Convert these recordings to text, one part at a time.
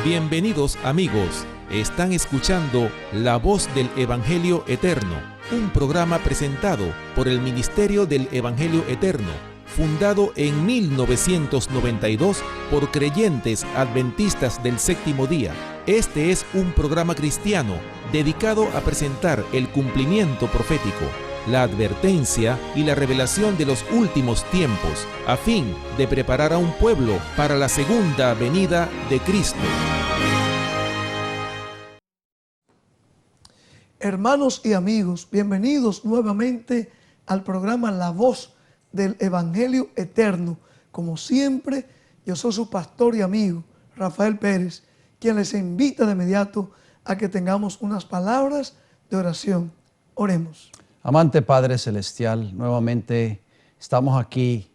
Bienvenidos amigos, están escuchando La Voz del Evangelio Eterno, un programa presentado por el Ministerio del Evangelio Eterno, fundado en 1992 por creyentes adventistas del séptimo día. Este es un programa cristiano dedicado a presentar el cumplimiento profético, la advertencia y la revelación de los últimos tiempos, a fin de preparar a un pueblo para la segunda venida de Cristo. Hermanos y amigos, bienvenidos nuevamente al programa La Voz del Evangelio Eterno. Como siempre, yo soy su pastor y amigo, Rafael Pérez, quien les invita de inmediato a que tengamos unas palabras de oración. Oremos. Amante Padre Celestial, nuevamente estamos aquí.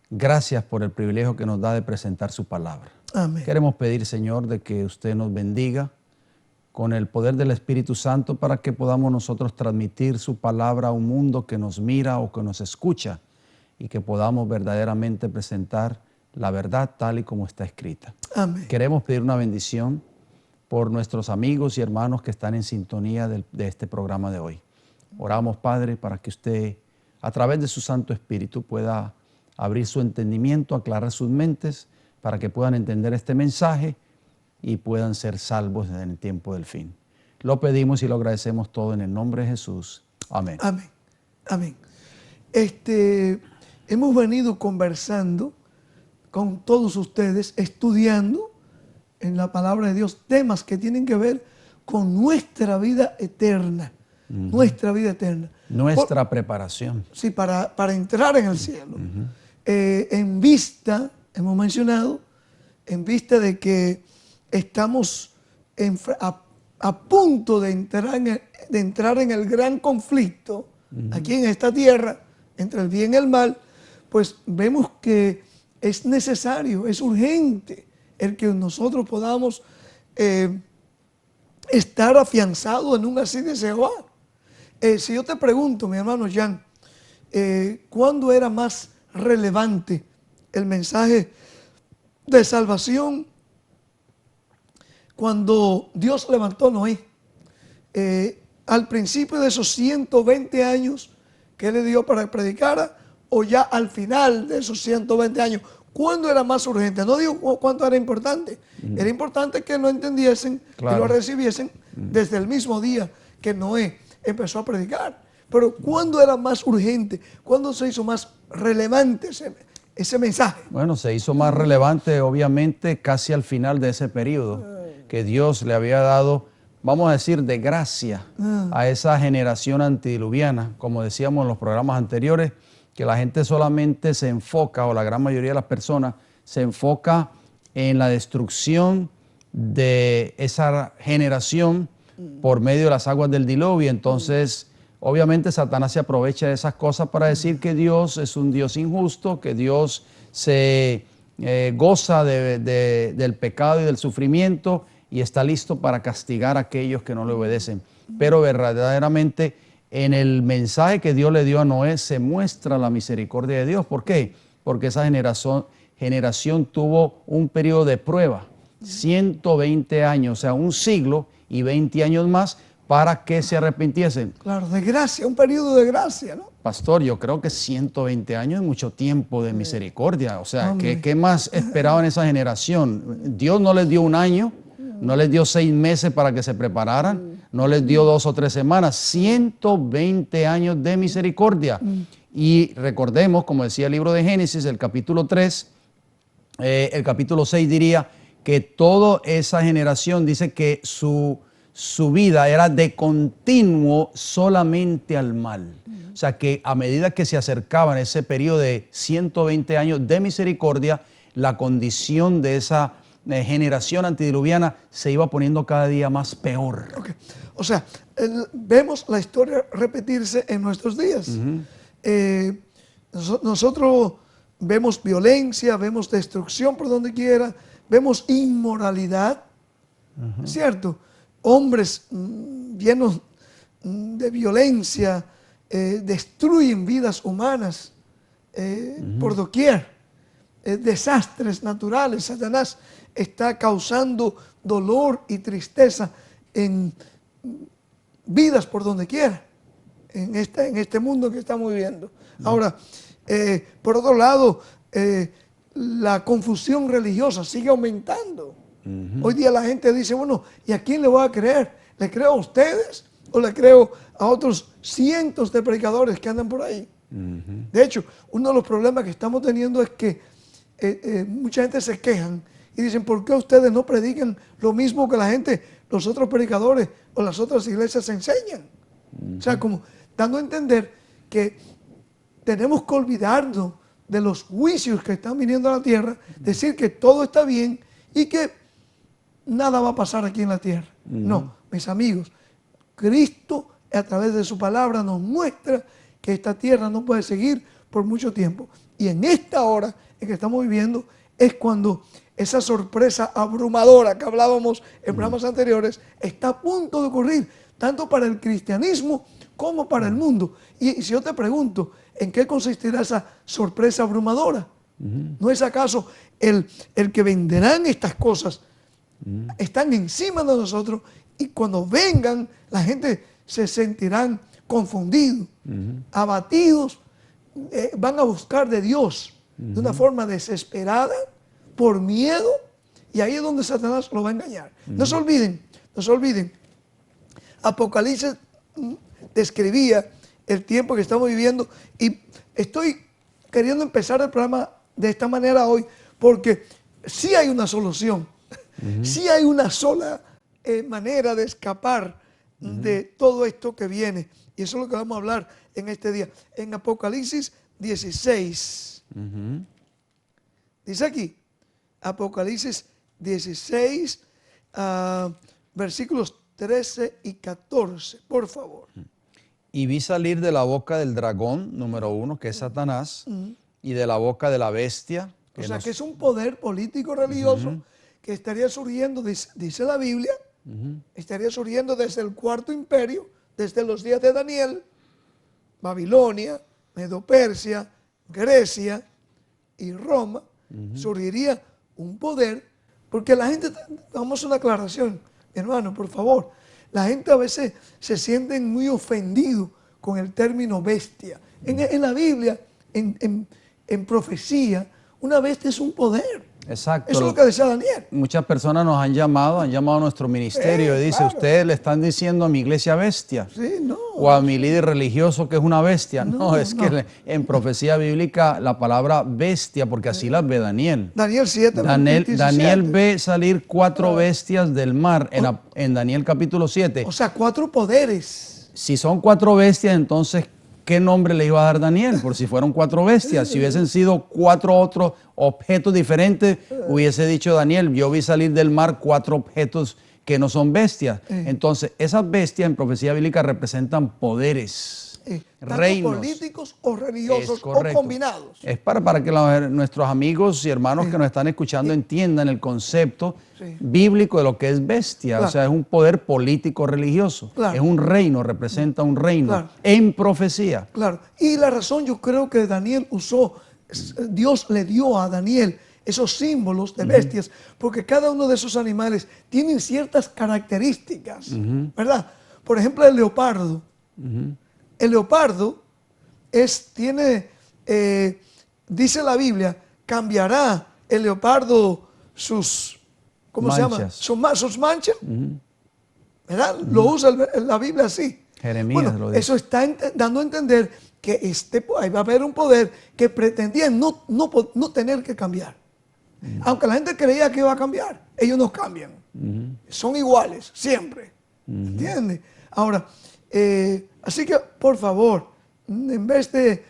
Gracias por el privilegio que nos da de presentar su palabra. Amén. Queremos pedir, Señor, de que usted nos bendiga con el poder del Espíritu Santo para que podamos nosotros transmitir su palabra a un mundo que nos mira o que nos escucha y que podamos verdaderamente presentar la verdad tal y como está escrita. Amén. Queremos pedir una bendición por nuestros amigos y hermanos que están en sintonía de este programa de hoy. Oramos, Padre, para que usted, a través de su Santo Espíritu, pueda abrir su entendimiento, aclarar sus mentes, para que puedan entender este mensaje y puedan ser salvos en el tiempo del fin. Lo pedimos y lo agradecemos todo en el nombre de Jesús. Amén. Amén. Amén. Hemos venido conversando con todos ustedes, estudiando en la palabra de Dios temas que tienen que ver con nuestra vida eterna. Nuestra vida eterna. Nuestra preparación. Sí, para entrar en el cielo. En vista, hemos mencionado, en vista de que estamos a punto de entrar en el gran conflicto aquí en esta tierra entre el bien y el mal, pues vemos que es necesario, es urgente el que nosotros podamos estar afianzados en un así de Jehová. Si yo te pregunto, mi hermano Jan, ¿cuándo era más relevante el mensaje de salvación? Cuando Dios levantó a Noé, al principio de esos 120 años que le dio para que predicara, o ya al final de esos 120 años, ¿cuándo era más urgente? No digo cuánto era importante. Era importante que lo entendiesen, claro, y lo recibiesen desde el mismo día que Noé empezó a predicar. Pero ¿cuándo era más urgente? ¿Cuándo se hizo más relevante ese mensaje? Bueno, se hizo más relevante obviamente casi al final de ese periodo que Dios le había dado, vamos a decir, de gracia a esa generación antediluviana. Como decíamos en los programas anteriores, que la gente solamente se enfoca, o la gran mayoría de las personas, se enfoca en la destrucción de esa generación por medio de las aguas del diluvio. Entonces, obviamente Satanás se aprovecha de esas cosas para decir que Dios es un Dios injusto, que Dios se goza del pecado y del sufrimiento y está listo para castigar a aquellos que no le obedecen. Pero verdaderamente en el mensaje que Dios le dio a Noé se muestra la misericordia de Dios. ¿Por qué? Porque esa generación tuvo un periodo de prueba, 120 años, o sea, un siglo y 20 años más para que se arrepintiesen. Claro, de gracia, un periodo de gracia, ¿no? Pastor, yo creo que 120 años es mucho tiempo de misericordia. O sea, ¿qué más esperaba en esa generación? Dios no les dio un año, no les dio 6 meses para que se prepararan, no les dio 2 o 3 semanas, 120 años de misericordia. Y recordemos, como decía el libro de Génesis, el capítulo 3, el capítulo 6 diría que toda esa generación dice que su vida era de continuo solamente al mal. O sea que a medida que se acercaban ese periodo de 120 años de misericordia, la condición de esa generación antediluviana se iba poniendo cada día más peor. Okay. O sea, vemos la historia repetirse en nuestros días. Nosotros vemos violencia, vemos destrucción por donde quiera, vemos inmoralidad, ¿cierto? Hombres llenos de violencia destruyen vidas humanas por doquier. desastres naturales. Satanás está causando dolor y tristeza en vidas por donde quiera, en este mundo que estamos viviendo. Ahora, por otro lado, la confusión religiosa sigue aumentando. Hoy día la gente dice, bueno, ¿y a quién le voy a creer? ¿Le creo a ustedes o le creo a otros cientos de predicadores que andan por ahí? De hecho, uno de los problemas que estamos teniendo es que mucha gente se quejan y dicen, ¿por qué ustedes no predican lo mismo que los otros predicadores o las otras iglesias enseñan? O sea, como dando a entender que tenemos que olvidarnos de los juicios que están viniendo a la tierra, decir que todo está bien y que nada va a pasar aquí en la tierra. No, mis amigos, Cristo a través de su palabra nos muestra que esta tierra no puede seguir por mucho tiempo. Y en esta hora en que estamos viviendo es cuando esa sorpresa abrumadora que hablábamos en programas anteriores está a punto de ocurrir, tanto para el cristianismo como para el mundo. Y si yo te pregunto, ¿en qué consistirá esa sorpresa abrumadora? ¿No es acaso el que venderán estas cosas están encima de nosotros y cuando vengan la gente se sentirán confundidos, abatidos, van a buscar de Dios de una forma desesperada, por miedo, y ahí es donde Satanás lo va a engañar. No se olviden, Apocalipsis describía el tiempo que estamos viviendo y estoy queriendo empezar el programa de esta manera hoy porque sí hay una solución, sí hay una sola manera de escapar de todo esto que viene. Y eso es lo que vamos a hablar en este día. En Apocalipsis 16. Dice aquí, Apocalipsis 16, versículos 13 y 14, por favor. Y vi salir de la boca del dragón, número 1, que es Satanás, y de la boca de la bestia. O sea, que es un poder político religioso que estaría surgiendo, dice la Biblia, estaría surgiendo desde el cuarto imperio, desde los días de Daniel, Babilonia, Medo-Persia, Grecia y Roma. Surgiría un poder, porque la gente, vamos a una aclaración, hermano, por favor, la gente a veces se siente muy ofendido con el término bestia. En la Biblia, en profecía, una bestia es un poder. Exacto. Eso es lo que decía Daniel. Muchas personas nos han llamado a nuestro ministerio y dice, claro. ustedes le están diciendo a mi iglesia bestia. Sí, no. O a mi líder religioso que es una bestia. No, es que en profecía bíblica la palabra bestia, porque así las ve Daniel. Daniel 7, Daniel ve salir 4 bestias del mar en Daniel capítulo 7. O sea, 4 poderes. Si son 4 bestias, entonces, ¿qué nombre le iba a dar Daniel? Por si fueron 4 bestias. Si hubiesen sido 4 otros objetos diferentes, hubiese dicho Daniel, yo vi salir del mar 4 objetos que no son bestias. Entonces, esas bestias en profecía bíblica representan poderes, reinos. Políticos o religiosos o combinados. Es para que nuestros amigos y hermanos que nos están escuchando entiendan el concepto bíblico de lo que es bestia. Claro. O sea, es un poder político religioso. Claro. Es un reino, representa un reino en profecía. Claro. Y la razón yo creo que Daniel usó, Dios le dio a Daniel esos símbolos de bestias, porque cada uno de esos animales tienen ciertas características, ¿verdad? Por ejemplo, el leopardo. El leopardo dice la Biblia, cambiará el leopardo sus, ¿cómo manchas. Se llama? Sus manchas. ¿Verdad? Lo usa la Biblia así. Jeremías lo dice. Eso está dando a entender que ahí va a haber un poder que pretendía no tener que cambiar. Aunque la gente creía que iba a cambiar, ellos no cambian. Son iguales, siempre. ¿Entiendes? Ahora, así que, por favor, en vez de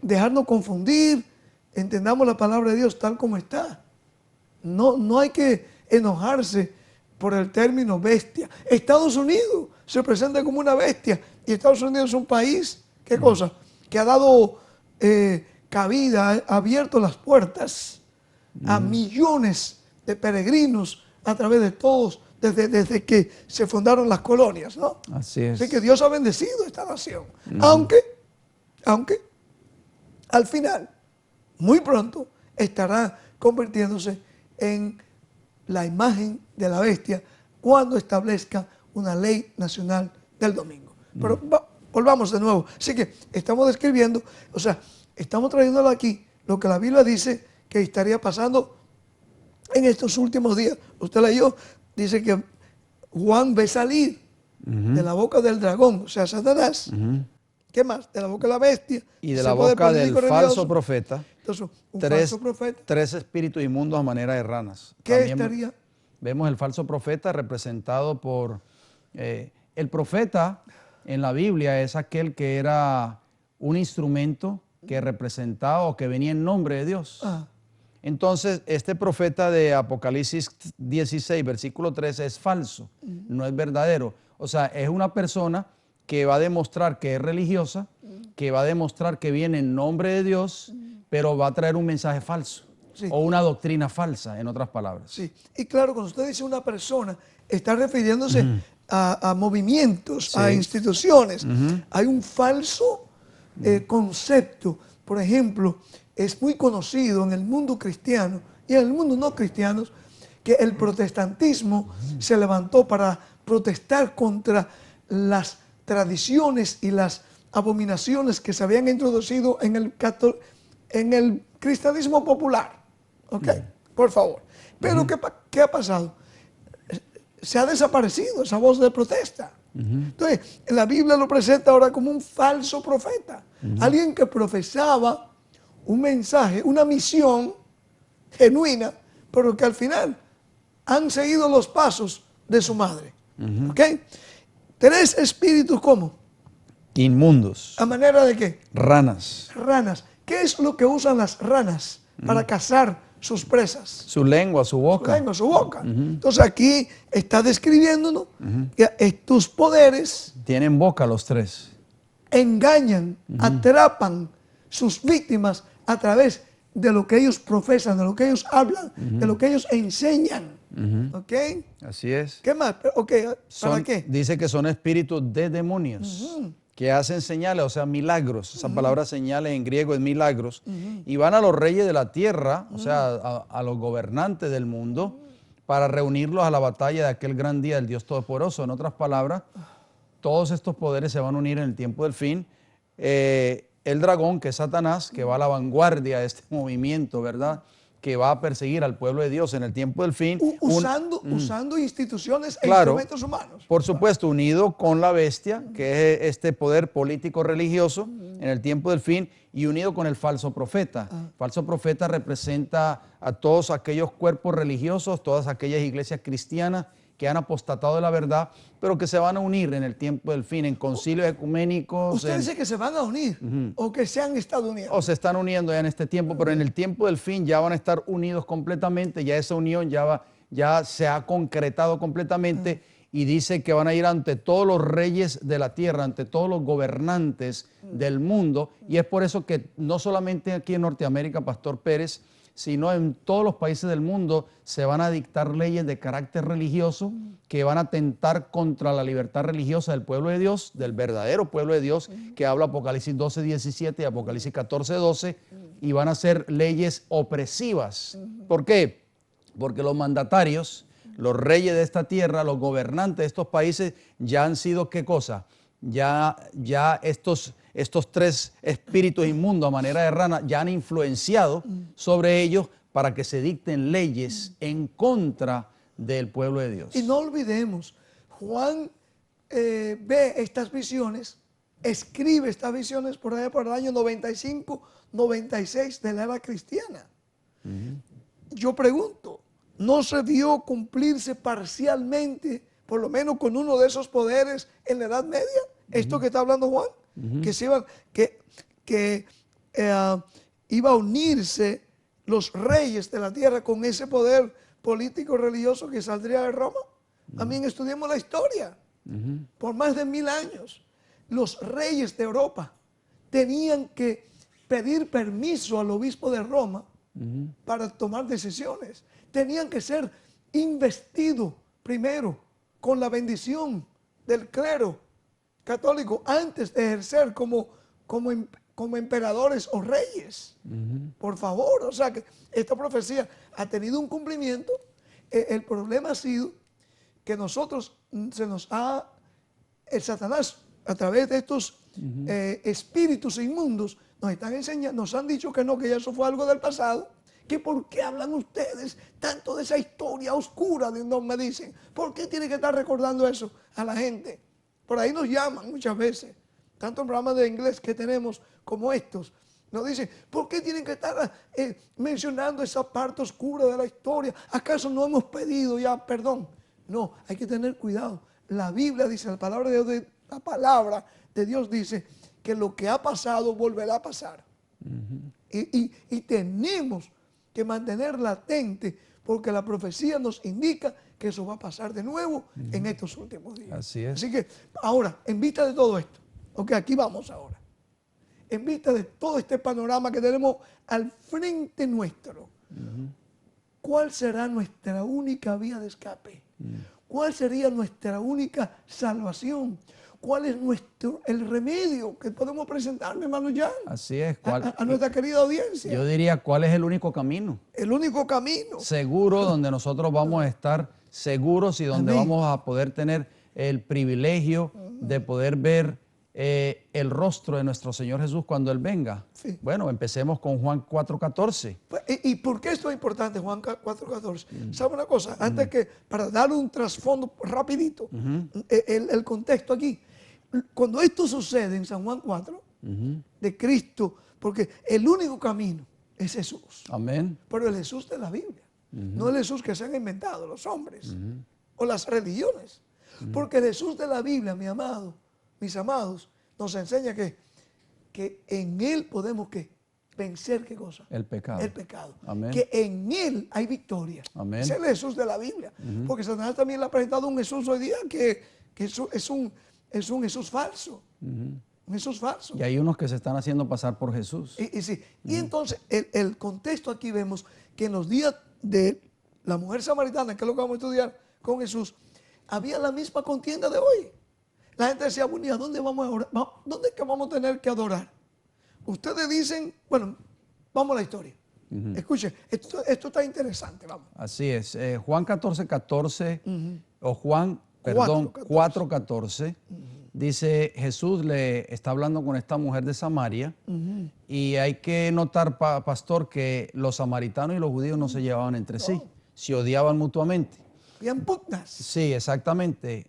dejarnos confundir, entendamos la palabra de Dios tal como está. No hay que enojarse por el término bestia. Estados Unidos se presenta como una bestia y Estados Unidos es un país, ¿qué cosa? Que ha dado cabida, ha abierto las puertas a millones de peregrinos a través de todos, desde que se fundaron las colonias, ¿no? Así es. Así que Dios ha bendecido esta nación. Aunque al final, muy pronto, estará convirtiéndose en la imagen de la bestia cuando establezca una ley nacional del domingo. Pero volvamos de nuevo. Así que estamos describiendo, o sea, estamos trayéndolo aquí, lo que la Biblia dice que estaría pasando en estos últimos días. Usted leyó, dice que Juan ve salir de la boca del dragón, o sea, Satanás. ¿Qué más? De la boca de la bestia. Y de la boca del falso profeta. Entonces, falso profeta. Tres espíritus inmundos a manera de ranas. ¿Qué También estaría? Vemos el falso profeta representado por... el profeta en la Biblia es aquel que era un instrumento que representaba o que venía en nombre de Dios. Entonces, este profeta de Apocalipsis 16, versículo 13, es falso, no es verdadero. O sea, es una persona que va a demostrar que es religiosa, que va a demostrar que viene en nombre de Dios, pero va a traer un mensaje falso. Sí. O una doctrina falsa, en otras palabras. Sí, y claro, cuando usted dice una persona, está refiriéndose a movimientos, sí, a instituciones. Hay un falso concepto. Por ejemplo, es muy conocido en el mundo cristiano y en el mundo no cristiano que el protestantismo se levantó para protestar contra las tradiciones y las abominaciones que se habían introducido en el cristianismo popular. ¿Ok? Por favor. Pero ¿qué ha pasado? Se ha desaparecido esa voz de protesta. Entonces, la Biblia lo presenta ahora como un falso profeta. Alguien que profesaba un mensaje, una misión genuina, pero que al final han seguido los pasos de su madre. ¿Ok? Tres espíritus, ¿cómo? Inmundos. ¿A manera de qué? Ranas. Ranas. ¿Qué es lo que usan las ranas para cazar sus presas? Su lengua, su boca. Su lengua, su boca. Entonces aquí está describiéndonos que estos poderes tienen boca los tres. Engañan, atrapan sus víctimas a través de lo que ellos profesan, de lo que ellos hablan, de lo que ellos enseñan. ¿Ok? Así es. ¿Qué más? ¿Para qué? Dice que son espíritus de demonios. Que hacen señales, o sea, milagros. Esa palabra señales en griego es milagros. Y van a los reyes de la tierra, o sea, a los gobernantes del mundo, para reunirlos a la batalla de aquel gran día del Dios Todopoderoso. En otras palabras, todos estos poderes se van a unir en el tiempo del fin. El dragón, que es Satanás, que va a la vanguardia de este movimiento, ¿verdad?, que va a perseguir al pueblo de Dios en el tiempo del fin. Usando instituciones e claro, instrumentos humanos. Por supuesto, unido con la bestia, que es este poder político religioso en el tiempo del fin, y unido con el falso profeta. El falso profeta representa a todos aquellos cuerpos religiosos, todas aquellas iglesias cristianas que han apostatado de la verdad, pero que se van a unir en el tiempo del fin, en concilios ecuménicos. ¿Usted dice que se van a unir o que se han estado uniendo? O se están uniendo ya en este tiempo, pero en el tiempo del fin ya van a estar unidos completamente, ya esa unión ya se ha concretado completamente, y dice que van a ir ante todos los reyes de la tierra, ante todos los gobernantes del mundo, y es por eso que no solamente aquí en Norteamérica, Pastor Pérez, sino en todos los países del mundo se van a dictar leyes de carácter religioso que van a atentar contra la libertad religiosa del pueblo de Dios, del verdadero pueblo de Dios, que habla Apocalipsis 12, 17 y Apocalipsis 14, 12, y van a ser leyes opresivas. ¿Por qué? Porque los mandatarios, los reyes de esta tierra, los gobernantes de estos países ya han sido, ¿qué cosa? Ya estos tres espíritus inmundos a manera de rana ya han influenciado sobre ellos para que se dicten leyes en contra del pueblo de Dios. Y no olvidemos, Juan ve estas visiones, escribe estas visiones por allá por el año 95, 96 de la era cristiana. Yo pregunto, ¿no se vio cumplirse parcialmente, por lo menos con uno de esos poderes en la Edad Media? Esto que está hablando Juan, que iba a unirse los reyes de la tierra con ese poder político religioso que saldría de Roma. También estudiamos la historia. Por más de 1000 años, los reyes de Europa tenían que pedir permiso al obispo de Roma para tomar decisiones. Tenían que ser investidos primero con la bendición del clero católico antes de ejercer como como emperadores o reyes. Por favor, o sea que esta profecía ha tenido un cumplimiento. El problema ha sido que nosotros el Satanás, a través de estos espíritus inmundos, nos están enseñando, nos han dicho que no, que ya eso fue algo del pasado, que por qué hablan ustedes tanto de esa historia oscura, me dicen, ¿por qué tienen que estar recordando eso a la gente? Por ahí nos llaman muchas veces, tanto en programas de inglés que tenemos como estos, nos dicen, ¿por qué tienen que estar mencionando esa parte oscura de la historia? ¿Acaso no hemos pedido ya perdón? No, hay que tener cuidado. La Biblia dice, la palabra de Dios dice que lo que ha pasado volverá a pasar. Y tenemos que mantener latente, porque la profecía nos indica que eso va a pasar de nuevo en estos últimos días. Así es. Así que ahora, en vista de todo esto, ok, aquí vamos ahora. En vista de todo este panorama que tenemos al frente nuestro, ¿cuál será nuestra única vía de escape? ¿Cuál sería nuestra única salvación? ¿Cuál es el remedio que podemos presentar, mi hermano Jan? Así es. A nuestra querida audiencia. Yo diría, ¿cuál es el único camino? El único camino. Seguro, donde nosotros vamos a estar seguros y donde Amén. vamos a poder tener el privilegio de poder ver el rostro de nuestro Señor Jesús cuando Él venga. Sí. Bueno, empecemos con Juan 4:14. ¿Y por qué esto es importante, Juan 4:14? ¿Sabe una cosa? Antes que, para dar un trasfondo rapidito, el contexto aquí. Cuando esto sucede en San Juan 4, de Cristo, porque el único camino es Jesús. Amén. Pero el Jesús de la Biblia, no el Jesús que se han inventado los hombres o las religiones. Porque el Jesús de la Biblia, mis amados, nos enseña que en Él podemos vencer, ¿qué cosa? El pecado. El pecado. Amén. Que en Él hay victoria. Amén. Ese es el Jesús de la Biblia. Porque Satanás también le ha presentado un Jesús hoy día que es un Jesús falso. Un Jesús falso. Y hay unos que se están haciendo pasar por Jesús. Sí. Y entonces, el contexto aquí vemos que en los días de la mujer samaritana, que es lo que vamos a estudiar con Jesús, había la misma contienda de hoy. La gente decía, bueno, ¿y a dónde vamos a orar? ¿Dónde es que vamos a tener que adorar? Ustedes dicen, bueno, vamos a la historia. Escuchen, esto está interesante, vamos. Así es. Juan 14:14 o Juan, perdón, 4:14 dice, Jesús le está hablando con esta mujer de Samaria y hay que notar, pastor, que los samaritanos y los judíos no se llevaban entre sí, se odiaban mutuamente. Habían pugnas. Sí, exactamente.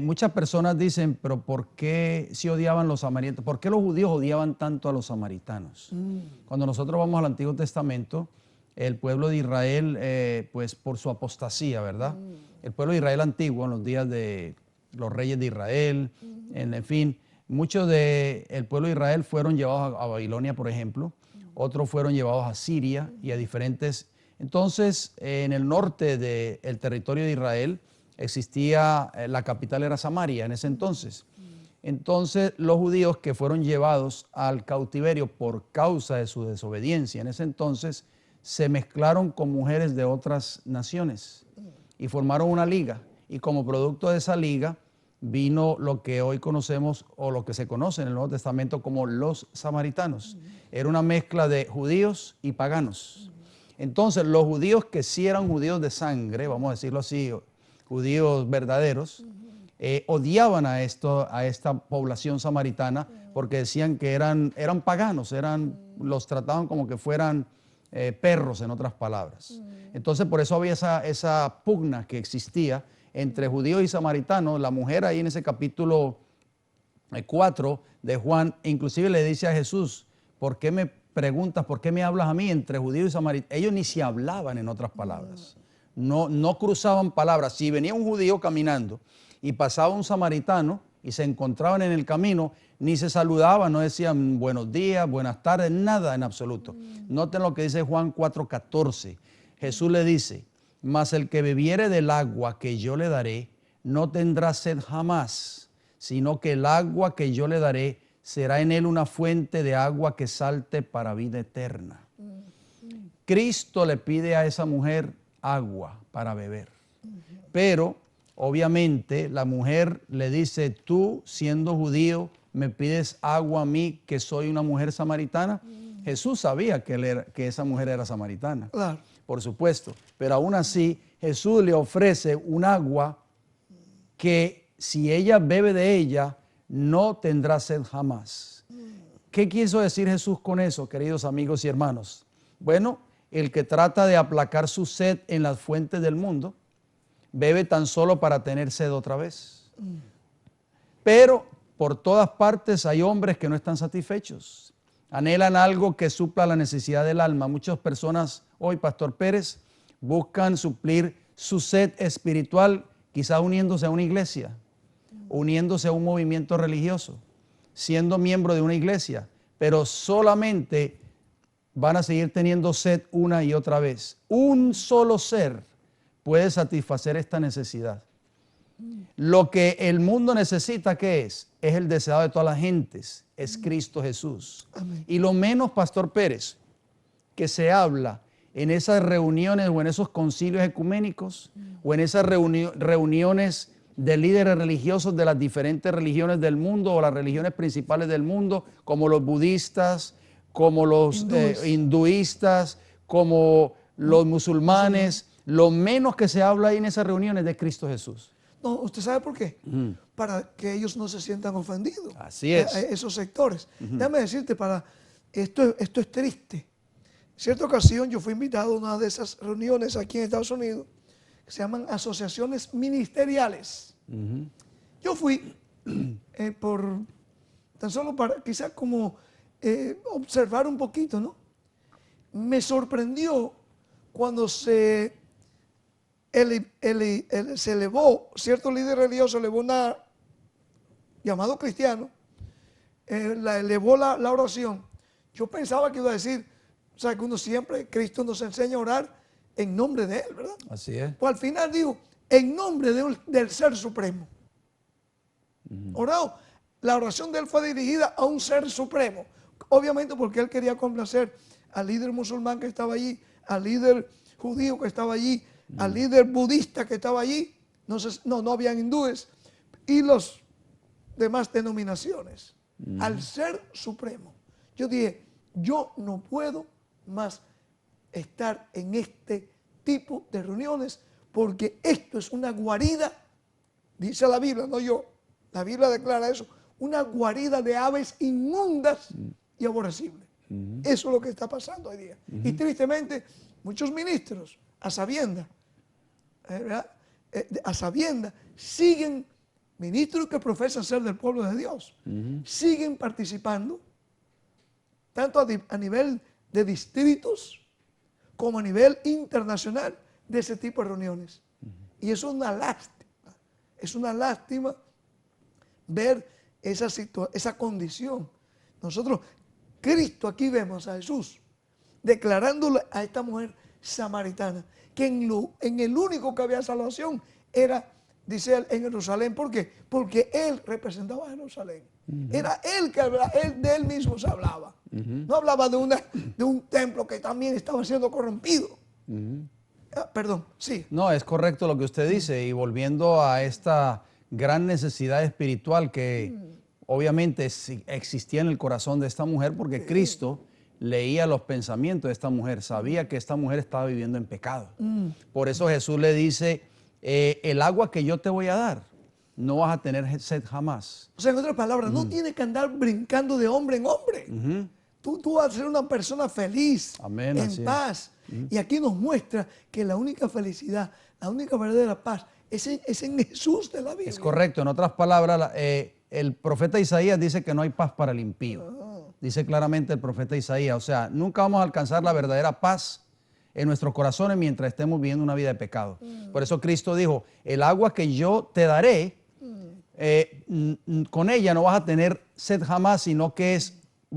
Muchas personas dicen, pero ¿por qué se odiaban los samaritanos? ¿Por qué los judíos odiaban tanto a los samaritanos? Cuando nosotros vamos al Antiguo Testamento, el pueblo de Israel, pues por su apostasía, ¿verdad? El pueblo de Israel antiguo, en los días de los reyes de Israel, en fin, muchos del pueblo de Israel fueron llevados a Babilonia, por ejemplo, otros fueron llevados a Siria y a diferentes. Entonces, en el norte del territorio de Israel existía, la capital era Samaria en ese entonces. Entonces, los judíos que fueron llevados al cautiverio por causa de su desobediencia en ese entonces, se mezclaron con mujeres de otras naciones y formaron una liga. Y como producto de esa liga vino lo que hoy conocemos o lo que se conoce en el Nuevo Testamento como los samaritanos. Era una mezcla de judíos y paganos. Entonces, los judíos que sí eran judíos de sangre, vamos a decirlo así, judíos verdaderos, odiaban a esta población samaritana porque decían que eran paganos, los trataban como que fueran perros, en otras palabras. Entonces, por eso había esa pugna que existía entre judíos y samaritanos. La mujer ahí en ese capítulo 4 de Juan, inclusive le dice a Jesús, ¿por qué me preguntas, por qué me hablas a mí entre judíos y samaritanos? Ellos ni se hablaban, en otras palabras. No cruzaban palabras. Si venía un judío caminando y pasaba un samaritano y se encontraban en el camino, ni se saludaban, no decían buenos días, buenas tardes, nada en absoluto. Noten lo que dice Juan 4:14. Jesús le dice, mas el que bebiere del agua que yo le daré, no tendrá sed jamás, sino que el agua que yo le daré será en él una fuente de agua que salte para vida eterna. Cristo le pide a esa mujer agua para beber. Pero obviamente la mujer le dice, tú siendo judío me pides agua a mí que soy una mujer samaritana? Jesús sabía que esa mujer era samaritana, Claro. por supuesto, pero aún así Jesús le ofrece un agua que si ella bebe de ella, no tendrá sed jamás. ¿Qué quiso decir Jesús con eso, queridos amigos y hermanos? Bueno, el que trata de aplacar su sed en las fuentes del mundo, bebe tan solo para tener sed otra vez. Pero por todas partes hay hombres que no están satisfechos. Anhelan algo que supla la necesidad del alma. Muchas personas hoy, Pastor Pérez, buscan suplir su sed espiritual, quizás uniéndose a una iglesia, uniéndose a un movimiento religioso, siendo miembro de una iglesia, pero solamente van a seguir teniendo sed una y otra vez. Un solo ser puede satisfacer esta necesidad. Lo que el mundo necesita, ¿qué es? Es el deseado de todas las gentes, es Cristo Jesús. Amén. Y lo menos, Pastor Pérez, que se habla en esas reuniones o en esos concilios ecuménicos o en esas reuniones de líderes religiosos de las diferentes religiones del mundo o las religiones principales del mundo, como los budistas, como los hinduistas, como los musulmanes, lo menos que se habla ahí en esas reuniones de Cristo Jesús. No, ¿usted sabe por qué? Para que ellos no se sientan ofendidos. Así es. Esos sectores. Déjame decirte, esto es triste. En cierta ocasión yo fui invitado a una de esas reuniones aquí en Estados Unidos que se llaman asociaciones ministeriales. Yo fui tan solo para quizás como observar un poquito, ¿no? Me sorprendió cuando se elevó, cierto líder religioso elevó llamado cristiano, elevó la oración. Yo pensaba que iba a decir, o sea, que uno siempre, Cristo nos enseña a orar en nombre de Él, ¿verdad? Así es. Pues al final digo, en nombre del Ser Supremo. Orado, la oración de Él fue dirigida a un Ser Supremo. Obviamente porque Él quería complacer al líder musulmán que estaba allí, al líder judío que estaba allí, al líder budista que estaba allí, no habían hindúes, y los demás denominaciones, al Ser Supremo. Yo dije, yo no puedo más estar en este tipo de reuniones porque esto es una guarida, dice la Biblia, no yo, la Biblia declara eso, una guarida de aves inmundas y aborrecibles. Eso es lo que está pasando hoy día. Y tristemente, muchos ministros, a sabiendas, siguen, ministros que profesan ser del pueblo de Dios, siguen participando, tanto a nivel de distritos como a nivel internacional, de ese tipo de reuniones. Y es una lástima ver esa condición. Nosotros, Cristo, aquí vemos a Jesús declarándole a esta mujer samaritana que en el único que había salvación era, dice él, en Jerusalén. ¿Por qué? Porque él representaba a Jerusalén. Era él que hablaba, de él mismo se hablaba. No hablaba de un templo que también estaba siendo corrompido. Perdón, sí. No, es correcto lo que usted dice. Y volviendo a esta gran necesidad espiritual que obviamente existía en el corazón de esta mujer, porque Cristo leía los pensamientos de esta mujer, sabía que esta mujer estaba viviendo en pecado. Por eso Jesús le dice, el agua que yo te voy a dar, no vas a tener sed jamás. O sea, en otras palabras, no tienes que andar brincando de hombre en hombre. Tú vas a ser una persona feliz, Amén, en paz. Y aquí nos muestra que la única felicidad, la única verdadera paz es en Jesús de la Biblia. Es correcto. En otras palabras, el profeta Isaías dice que no hay paz para el impío. Dice claramente el profeta Isaías. O sea, nunca vamos a alcanzar la verdadera paz en nuestros corazones mientras estemos viviendo una vida de pecado. Por eso Cristo dijo, el agua que yo te daré, con ella no vas a tener sed jamás, sino que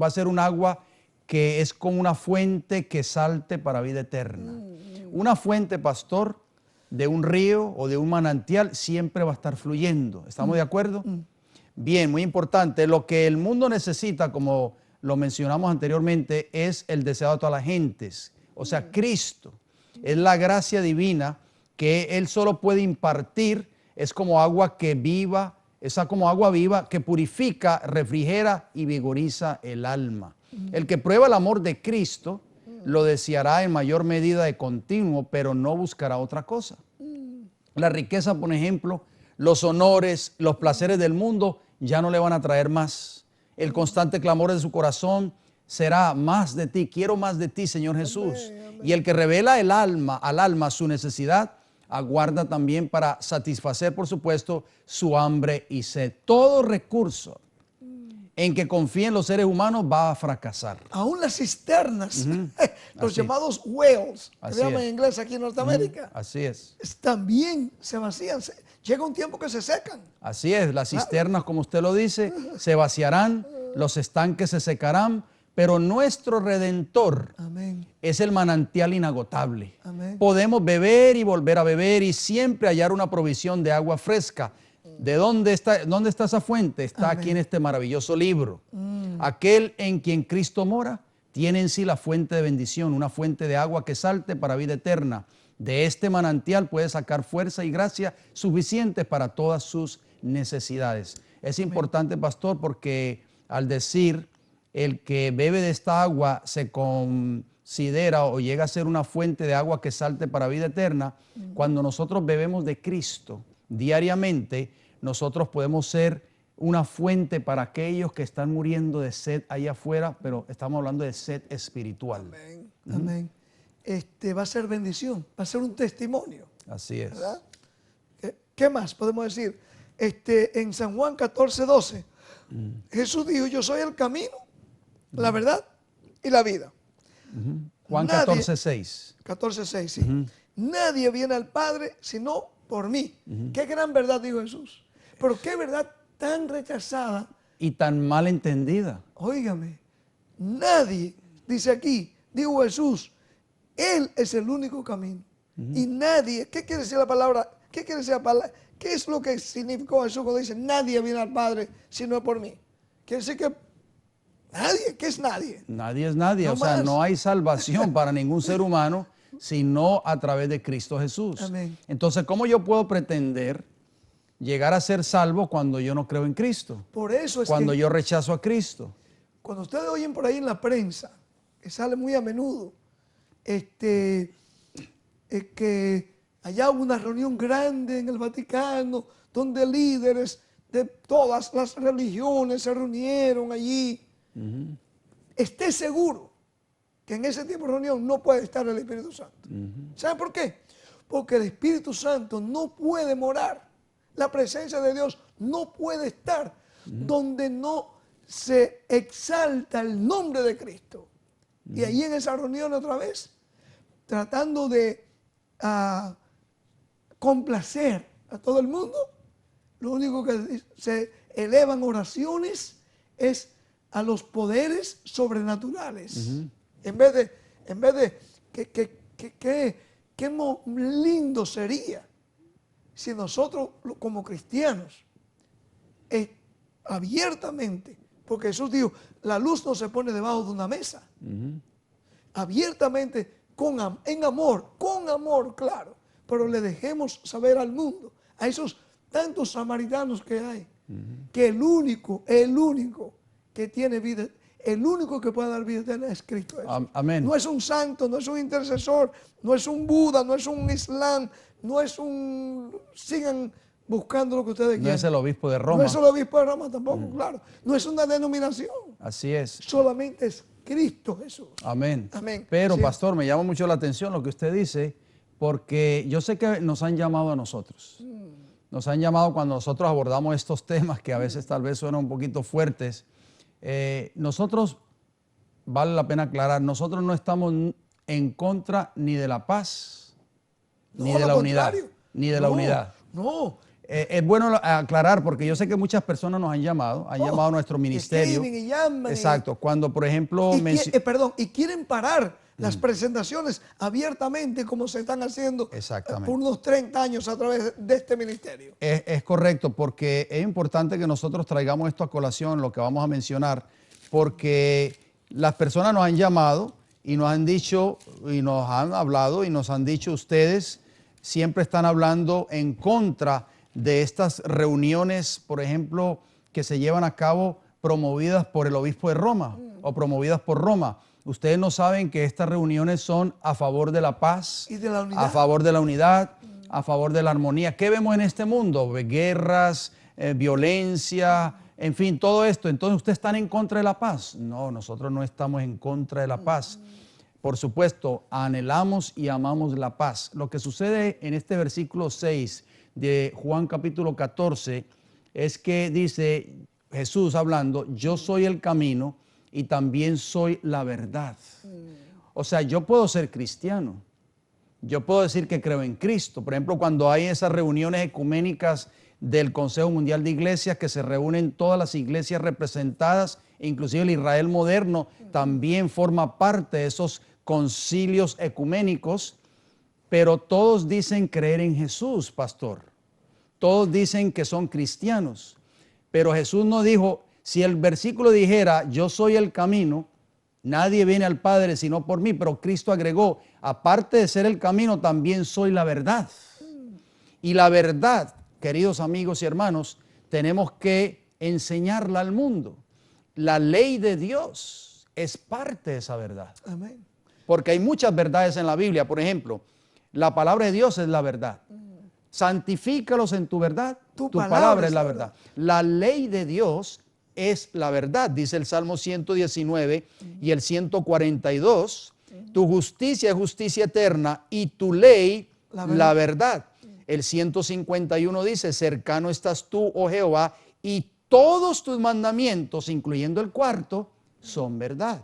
va a ser un agua que es como una fuente que salte para vida eterna. Una fuente, pastor, de un río o de un manantial siempre va a estar fluyendo. ¿Estamos de acuerdo? Bien, muy importante. Lo que el mundo necesita, como lo mencionamos anteriormente, es el deseado de todas las gentes. O sea, Cristo es la gracia divina que Él solo puede impartir. Es como agua que viva esa como agua viva que purifica, refrigera y vigoriza el alma. El que prueba el amor de Cristo lo deseará en mayor medida de continuo, pero no buscará otra cosa. La riqueza, por ejemplo, los honores, los placeres del mundo ya no le van a traer más. El constante clamor de su corazón será más de ti, quiero más de ti, Señor Jesús. Amén. Y el que revela al alma su necesidad, aguarda también para satisfacer, por supuesto, su hambre y sed. Todo recurso en que confíen los seres humanos va a fracasar. Aún las cisternas, los llamados wells, que se llaman en inglés aquí en Norteamérica, así es. También se vacían. Llega un tiempo que se secan. Así es, las cisternas, como usted lo dice, se vaciarán, los estanques se secarán, pero nuestro Redentor Amén. Es el manantial inagotable. Amén. Podemos beber y volver a beber y siempre hallar una provisión de agua fresca. ¿De dónde está esa fuente? Está Amén. Aquí en este maravilloso libro. Aquel en quien Cristo mora tiene en sí la fuente de bendición, una fuente de agua que salte para vida eterna. De este manantial puede sacar fuerza y gracia suficientes para todas sus necesidades. Es Amén. Importante, pastor, porque al decir el que bebe de esta agua se considera o llega a ser una fuente de agua que salte para vida eterna, cuando nosotros bebemos de Cristo diariamente, nosotros podemos ser una fuente para aquellos que están muriendo de sed allá afuera, pero estamos hablando de sed espiritual. Amén. Amén. Va a ser bendición, va a ser un testimonio. Así es. ¿Verdad? ¿Qué más podemos decir? En San Juan 14:12, Jesús dijo, yo soy el camino, la verdad y la vida. Juan 14:6. 14:6, sí. Nadie viene al Padre sino por mí. Qué gran verdad dijo Jesús. Pero qué verdad tan rechazada. Y tan mal entendida. Óigame, nadie, dice aquí, dijo Jesús, Él es el único camino. Y nadie, ¿qué quiere decir la palabra? ¿Qué quiere decir la palabra? ¿Qué es lo que significó Jesús cuando dice, nadie viene al Padre sino por mí? Quiere decir que nadie, ¿qué es nadie? Nadie es nadie, No o sea, más. no hay salvación para ningún ser humano sino a través de Cristo Jesús. Amén. Entonces, ¿cómo yo puedo pretender llegar a ser salvo cuando yo no creo en Cristo? Por eso es cuando que yo rechazo a Cristo. cuando ustedes oyen por ahí en la prensa, que sale muy a menudo, que allá hubo una reunión grande en el Vaticano donde líderes de todas las religiones se reunieron allí. Esté seguro que en ese tipo de reunión no puede estar el Espíritu Santo. ¿Saben por qué? Porque el Espíritu Santo no puede morar. La presencia de Dios no puede estar donde no se exalta el nombre de Cristo. Y ahí en esa reunión otra vez, tratando de complacer a todo el mundo, lo único que se elevan oraciones es a los poderes sobrenaturales. En vez de qué lindo sería si nosotros como cristianos abiertamente, porque Jesús dijo, la luz no se pone debajo de una mesa, abiertamente, en amor, con amor, claro, pero le dejemos saber al mundo, a esos tantos samaritanos que hay, que el único que tiene vida, el único que puede dar vida eterna es Cristo Jesús. Amén. No es un santo, no es un intercesor, no es un Buda, no es un Islam, no es un... Sigan buscando lo que ustedes quieran. No es el obispo de Roma. No es el obispo de Roma tampoco, claro. No es una denominación. Así es. Solamente es Cristo Jesús. Amén. Amén. Pero, Sí. pastor, me llama mucho la atención lo que usted dice, porque yo sé que nos han llamado a nosotros. Nos han llamado cuando nosotros abordamos estos temas que a veces tal vez suenan un poquito fuertes. Nosotros, vale la pena aclarar, nosotros no estamos en contra ni de la paz, ni No, de lo la unidad, contrario. ni de la unidad. No. Es bueno aclarar porque yo sé que muchas personas nos han llamado a nuestro ministerio. Escriben y llaman. Exacto. Cuando, por ejemplo, Y quieren parar las presentaciones abiertamente como se están haciendo Exactamente. por unos 30 años a través de este ministerio. Es correcto, porque es importante que nosotros traigamos esto a colación, lo que vamos a mencionar, porque las personas nos han llamado y nos han dicho, y nos han hablado, y nos han dicho ustedes, siempre están hablando en contra de estas reuniones, por ejemplo, que se llevan a cabo promovidas por el obispo de Roma o promovidas por Roma. Ustedes no saben que estas reuniones son a favor de la paz, y de la unidad, a favor de la unidad, a favor de la armonía. ¿Qué vemos en este mundo? Guerras, violencia, en fin, todo esto. Entonces, ¿ustedes están en contra de la paz? No, nosotros no estamos en contra de la paz. Por supuesto, anhelamos y amamos la paz. Lo que sucede en este versículo 6 de Juan capítulo 14 es que dice Jesús hablando, yo soy el camino y también soy la verdad. O sea, yo puedo ser cristiano. Yo puedo decir que creo en Cristo. Por ejemplo, cuando hay esas reuniones ecuménicas del Consejo Mundial de Iglesias, que se reúnen todas las iglesias representadas, inclusive el Israel moderno también forma parte de esos concilios ecuménicos, pero todos dicen creer en Jesús, pastor. Todos dicen que son cristianos. Pero Jesús no dijo, si el versículo dijera, yo soy el camino, nadie viene al Padre sino por mí, pero Cristo agregó, aparte de ser el camino, también soy la verdad. Y la verdad, queridos amigos y hermanos, tenemos que enseñarla al mundo. La ley de Dios es parte de esa verdad. amén, Porque hay muchas verdades en la Biblia. Por ejemplo, la palabra de Dios es la verdad. Santifícalos en tu verdad. Tu palabra es la verdad. La ley de Dios es la verdad, dice el Salmo 119 y el 142. Tu justicia es justicia eterna y tu ley la verdad. El 151 dice, cercano estás tú, oh Jehová, y todos tus mandamientos, incluyendo el cuarto, son verdad.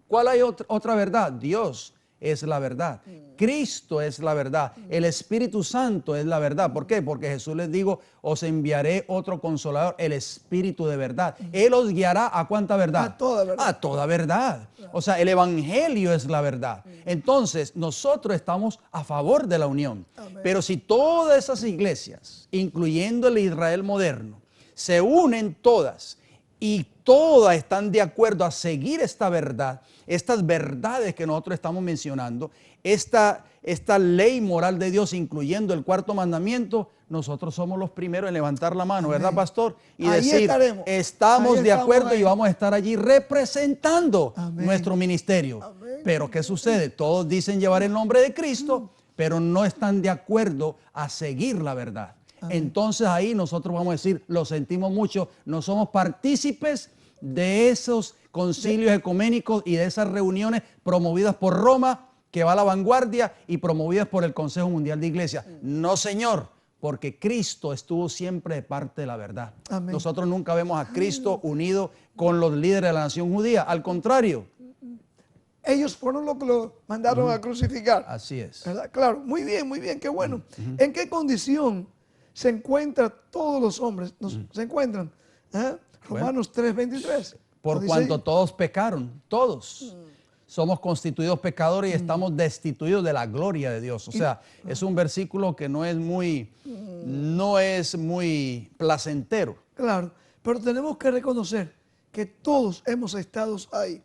¿Cuál hay otra verdad? Dios es la verdad. Cristo es la verdad. El Espíritu Santo es la verdad. ¿Por qué? Porque Jesús les dijo, os enviaré otro consolador, el Espíritu de verdad. Él os guiará ¿a cuánta verdad? A toda verdad. A toda verdad. O sea, el Evangelio es la verdad. Entonces, nosotros estamos a favor de la unión. Amén. Pero si todas esas iglesias, incluyendo el Israel moderno, se unen todas y todas están de acuerdo a seguir esta verdad, estas verdades que nosotros estamos mencionando, esta ley moral de Dios, incluyendo el cuarto mandamiento, nosotros somos los primeros en levantar la mano, ¿verdad, pastor? Y ahí decir, estaremos. estamos Ahí de acuerdo ahí. y vamos a estar allí representando Amén. nuestro ministerio. Amén. Pero ¿qué sucede? Todos dicen llevar el nombre de Cristo, pero no están de acuerdo a seguir la verdad. Entonces ahí nosotros vamos a decir, lo sentimos mucho, no somos partícipes de esos concilios ecuménicos y de esas reuniones promovidas por Roma, que va a la vanguardia, y promovidas por el Consejo Mundial de Iglesias. No, señor, porque Cristo estuvo siempre de parte de la verdad. Amén. Nosotros nunca vemos a Cristo unido con los líderes de la nación judía, al contrario. Ellos fueron los que lo mandaron a crucificar. Así es. ¿Verdad? Claro, muy bien, qué bueno. ¿En qué condición se encuentran todos los hombres? Se encuentran. Romanos 3:23. Por Lo dice cuanto ahí. todos pecaron, todos somos constituidos pecadores y estamos destituidos de la gloria de Dios. O sea, es un versículo que no es muy placentero. Claro, pero tenemos que reconocer que todos hemos estado ahí.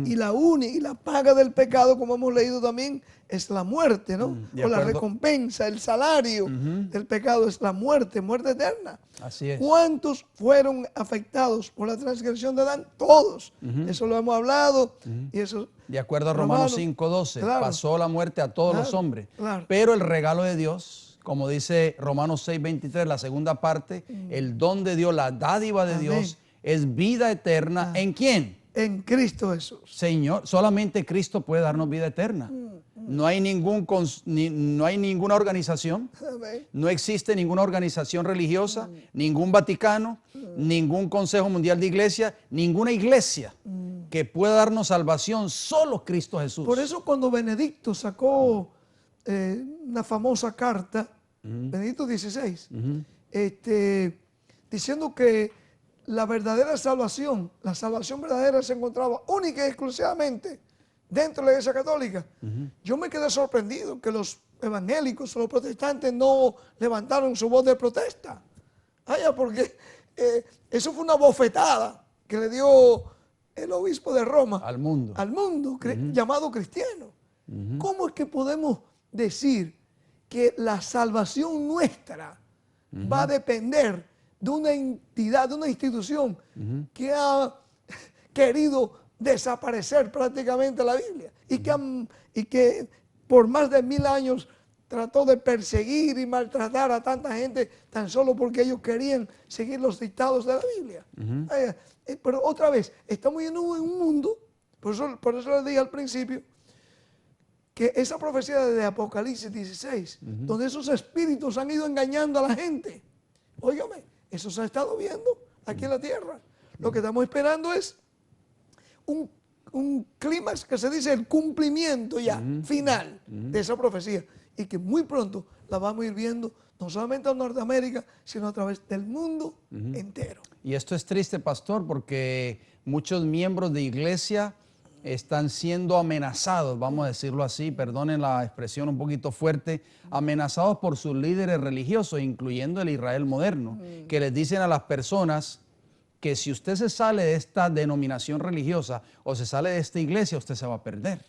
Y la paga del pecado, como hemos leído también, es la muerte, ¿no? De O la acuerdo. recompensa, el salario del pecado es la muerte, muerte eterna. Así es. ¿Cuántos fueron afectados por la transgresión de Adán? Todos. Eso lo hemos hablado. Y eso, De acuerdo a Romanos 5:12, claro. pasó la muerte a todos los hombres. claro. Pero el regalo de Dios, como dice Romanos 6:23, la segunda parte, el don de Dios, la dádiva de Amén. Dios, es vida eterna. ¿En quién? en Cristo Jesús. Señor, solamente Cristo puede darnos vida eterna. No hay ninguna organización, Amén. no existe ninguna organización religiosa, ningún Vaticano, ningún Consejo Mundial de Iglesia, ninguna iglesia que pueda darnos salvación, solo Cristo Jesús. Por eso cuando Benedicto sacó una famosa carta, Benedicto XVI, diciendo que la verdadera salvación, la salvación verdadera se encontraba única y exclusivamente dentro de la Iglesia Católica. Yo me quedé sorprendido que los evangélicos o los protestantes no levantaron su voz de protesta. Porque eso fue una bofetada que le dio el obispo de Roma Al mundo. Llamado cristiano. ¿Cómo es que podemos decir que la salvación nuestra va a depender de una entidad, de una institución que ha querido desaparecer prácticamente la Biblia y que por más de 1000 años trató de perseguir y maltratar a tanta gente tan solo porque ellos querían seguir los dictados de la Biblia. Pero otra vez, estamos en un mundo, por eso les dije al principio, que esa profecía de Apocalipsis 16, donde esos espíritus han ido engañando a la gente, óigame, eso se ha estado viendo aquí en la tierra. Lo que estamos esperando es un clímax que se dice el cumplimiento ya final de esa profecía, y que muy pronto la vamos a ir viendo no solamente en Norteamérica, sino a través del mundo entero. Y esto es triste, pastor, porque muchos miembros de iglesia están siendo amenazados, vamos a decirlo así, perdonen la expresión un poquito fuerte, amenazados por sus líderes religiosos, incluyendo el Israel moderno, que les dicen a las personas que si usted se sale de esta denominación religiosa o se sale de esta iglesia, usted se va a perder.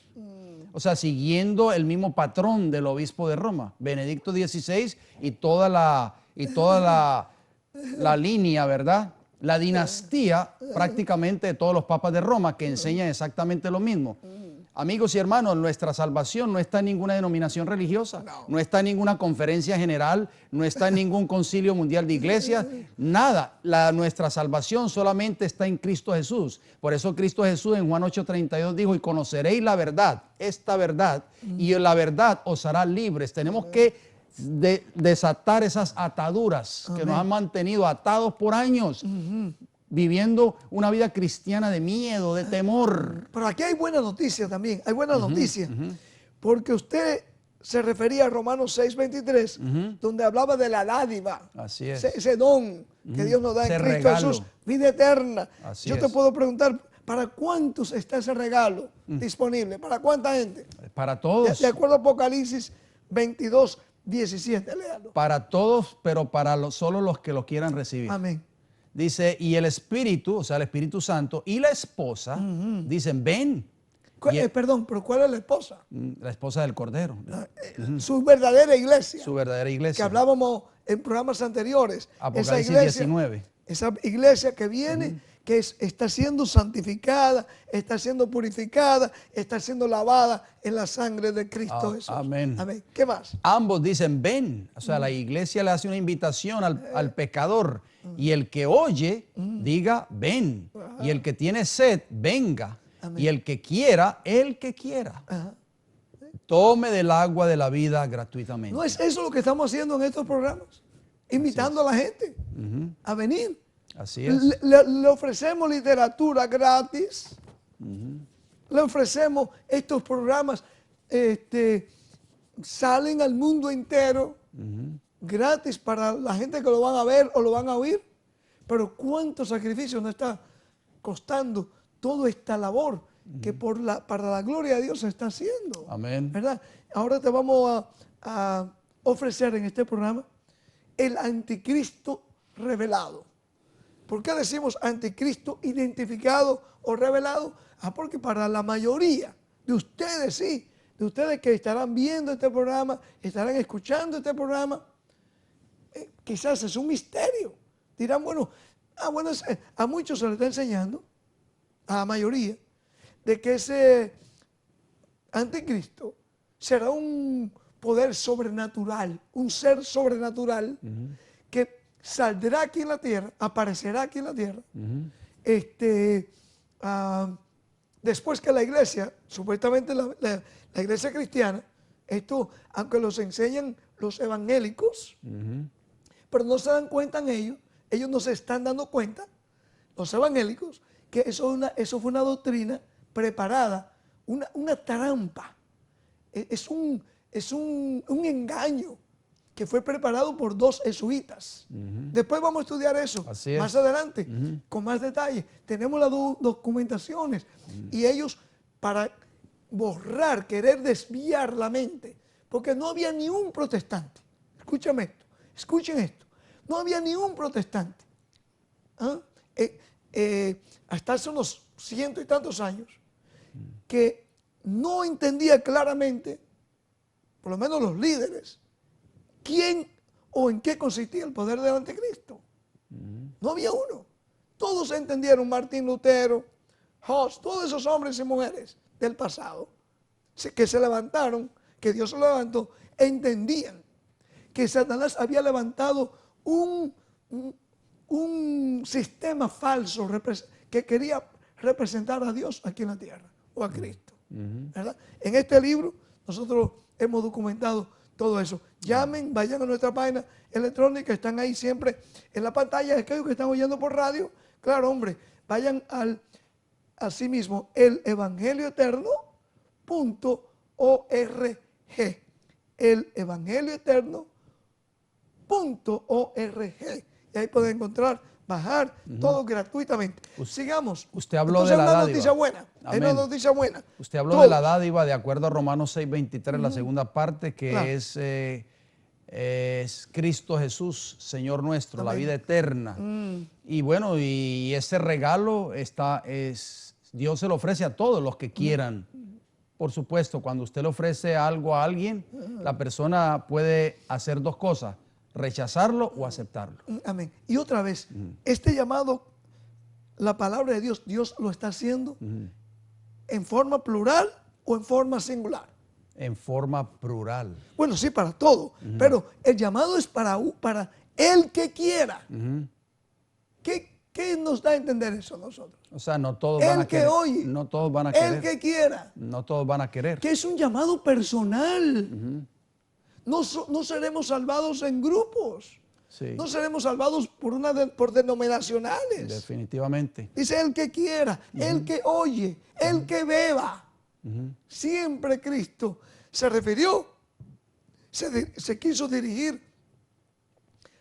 O sea, siguiendo el mismo patrón del obispo de Roma, Benedicto XVI, y toda la línea, ¿verdad? La dinastía prácticamente de todos los papas de Roma, que enseñan exactamente lo mismo. Amigos y hermanos, nuestra salvación no está en ninguna denominación religiosa, no está en ninguna conferencia general, no está en ningún concilio mundial de iglesias, nada. Nuestra salvación solamente está en Cristo Jesús. Por eso Cristo Jesús en Juan 8:32 dijo, y conoceréis la verdad, esta verdad, y la verdad os hará libres. Tenemos que desatar esas ataduras que nos han mantenido atados por años, viviendo una vida cristiana de miedo, de temor. Pero aquí hay buena noticia también, hay buena noticia, porque usted se refería a Romanos 6:23, donde hablaba de la dádiva, Así es. ese don que Dios nos da en Ese Cristo regalo. Jesús, vida eterna. Así Yo te es. puedo preguntar, ¿para cuántos está ese regalo disponible? ¿Para cuánta gente? Para todos. De acuerdo a Apocalipsis 22:17, léalo. Para todos, pero para solo los que lo quieran recibir. Amén. Dice, y el Espíritu, o sea, el Espíritu Santo, y la esposa, dicen, ven. Perdón, pero ¿cuál es la esposa? La esposa del Cordero, Su verdadera iglesia. su verdadera iglesia. Que hablábamos en programas anteriores. Apocalipsis esa iglesia, 19. Esa iglesia que viene, que está siendo santificada, está siendo purificada, está siendo lavada en la sangre de Cristo Jesús. Amén. Amén. ¿Qué más? Ambos dicen, ven. O sea, la iglesia le hace una invitación al pecador. Y el que oye, diga, ven. Y el que tiene sed, venga. Amén. Y el que quiera, tome del agua de la vida gratuitamente. ¿No es eso lo que estamos haciendo en estos programas? Invitando a la gente a venir. Así es. Le ofrecemos literatura gratis. Le ofrecemos estos programas. Salen al mundo entero gratis para la gente que lo van a ver o lo van a oír. Pero ¿cuánto sacrificio nos está costando toda esta labor que para la gloria de Dios se está haciendo? Amén. ¿Verdad? Ahora te vamos a ofrecer en este programa el anticristo revelado. ¿Por qué decimos anticristo identificado o revelado? Porque para la mayoría de ustedes, sí, de ustedes que estarán viendo este programa, estarán escuchando este programa, quizás es un misterio. Dirán, bueno, a muchos se les está enseñando, a la mayoría, de que ese anticristo será un poder sobrenatural, un ser sobrenatural que saldrá aquí en la tierra, aparecerá aquí en la tierra, después que la iglesia, supuestamente la iglesia cristiana, esto, aunque los enseñan los evangélicos, pero no se dan cuenta en ellos no se están dando cuenta, los evangélicos, que eso fue una doctrina preparada, una trampa, es un engaño que fue preparado por 2 jesuitas. Después vamos a estudiar eso más adelante, con más detalle. Tenemos las documentaciones y ellos, para borrar, querer desviar la mente, porque no había ni un protestante. Escuchen esto. No había ni un protestante. Hasta hace unos 100 y tantos años, que no entendía claramente, por lo menos los líderes, quién o en qué consistía el poder del anticristo. No había uno. Todos entendieron, Martín Lutero, Hus, todos esos hombres y mujeres del pasado que se levantaron, que Dios se levantó, entendían que Satanás había levantado un sistema falso que quería representar a Dios aquí en la tierra, o a Cristo. ¿Verdad? En este libro nosotros hemos documentado todo eso. Llamen, vayan a nuestra página electrónica, están ahí siempre en la pantalla, aquellos que están oyendo por radio. Claro, hombre, vayan asimismo el evangelioeterno.org, el evangelioeterno.org, y ahí pueden encontrar, bajar, todo gratuitamente. Sigamos. Usted habló Entonces, de la una dádiva. noticia buena. Hay una noticia buena. Usted habló Todos. de la dádiva de acuerdo a Romanos 6:23, la segunda parte, que Claro. es Cristo Jesús, Señor nuestro, la Amén. vida eterna. Y bueno, y ese regalo Dios se lo ofrece a todos los que quieran. Por supuesto, cuando usted le ofrece algo a alguien, la persona puede hacer dos cosas: rechazarlo o aceptarlo. Amén. Y otra vez, este llamado, la palabra de Dios, Dios lo está haciendo en forma plural o en forma singular. En forma plural. Bueno, sí, para todo, pero el llamado es para el que quiera. ¿Qué nos da a entender eso a nosotros? O sea, no todos van a El que querer. oye, No todos van a querer. el que quiera, No todos van a querer. que es un llamado personal. No seremos salvados en grupos. Sí, No seremos salvados por denominacionales. definitivamente. Dice el que quiera, el que oye, el que beba. Siempre Cristo se refirió, se quiso dirigir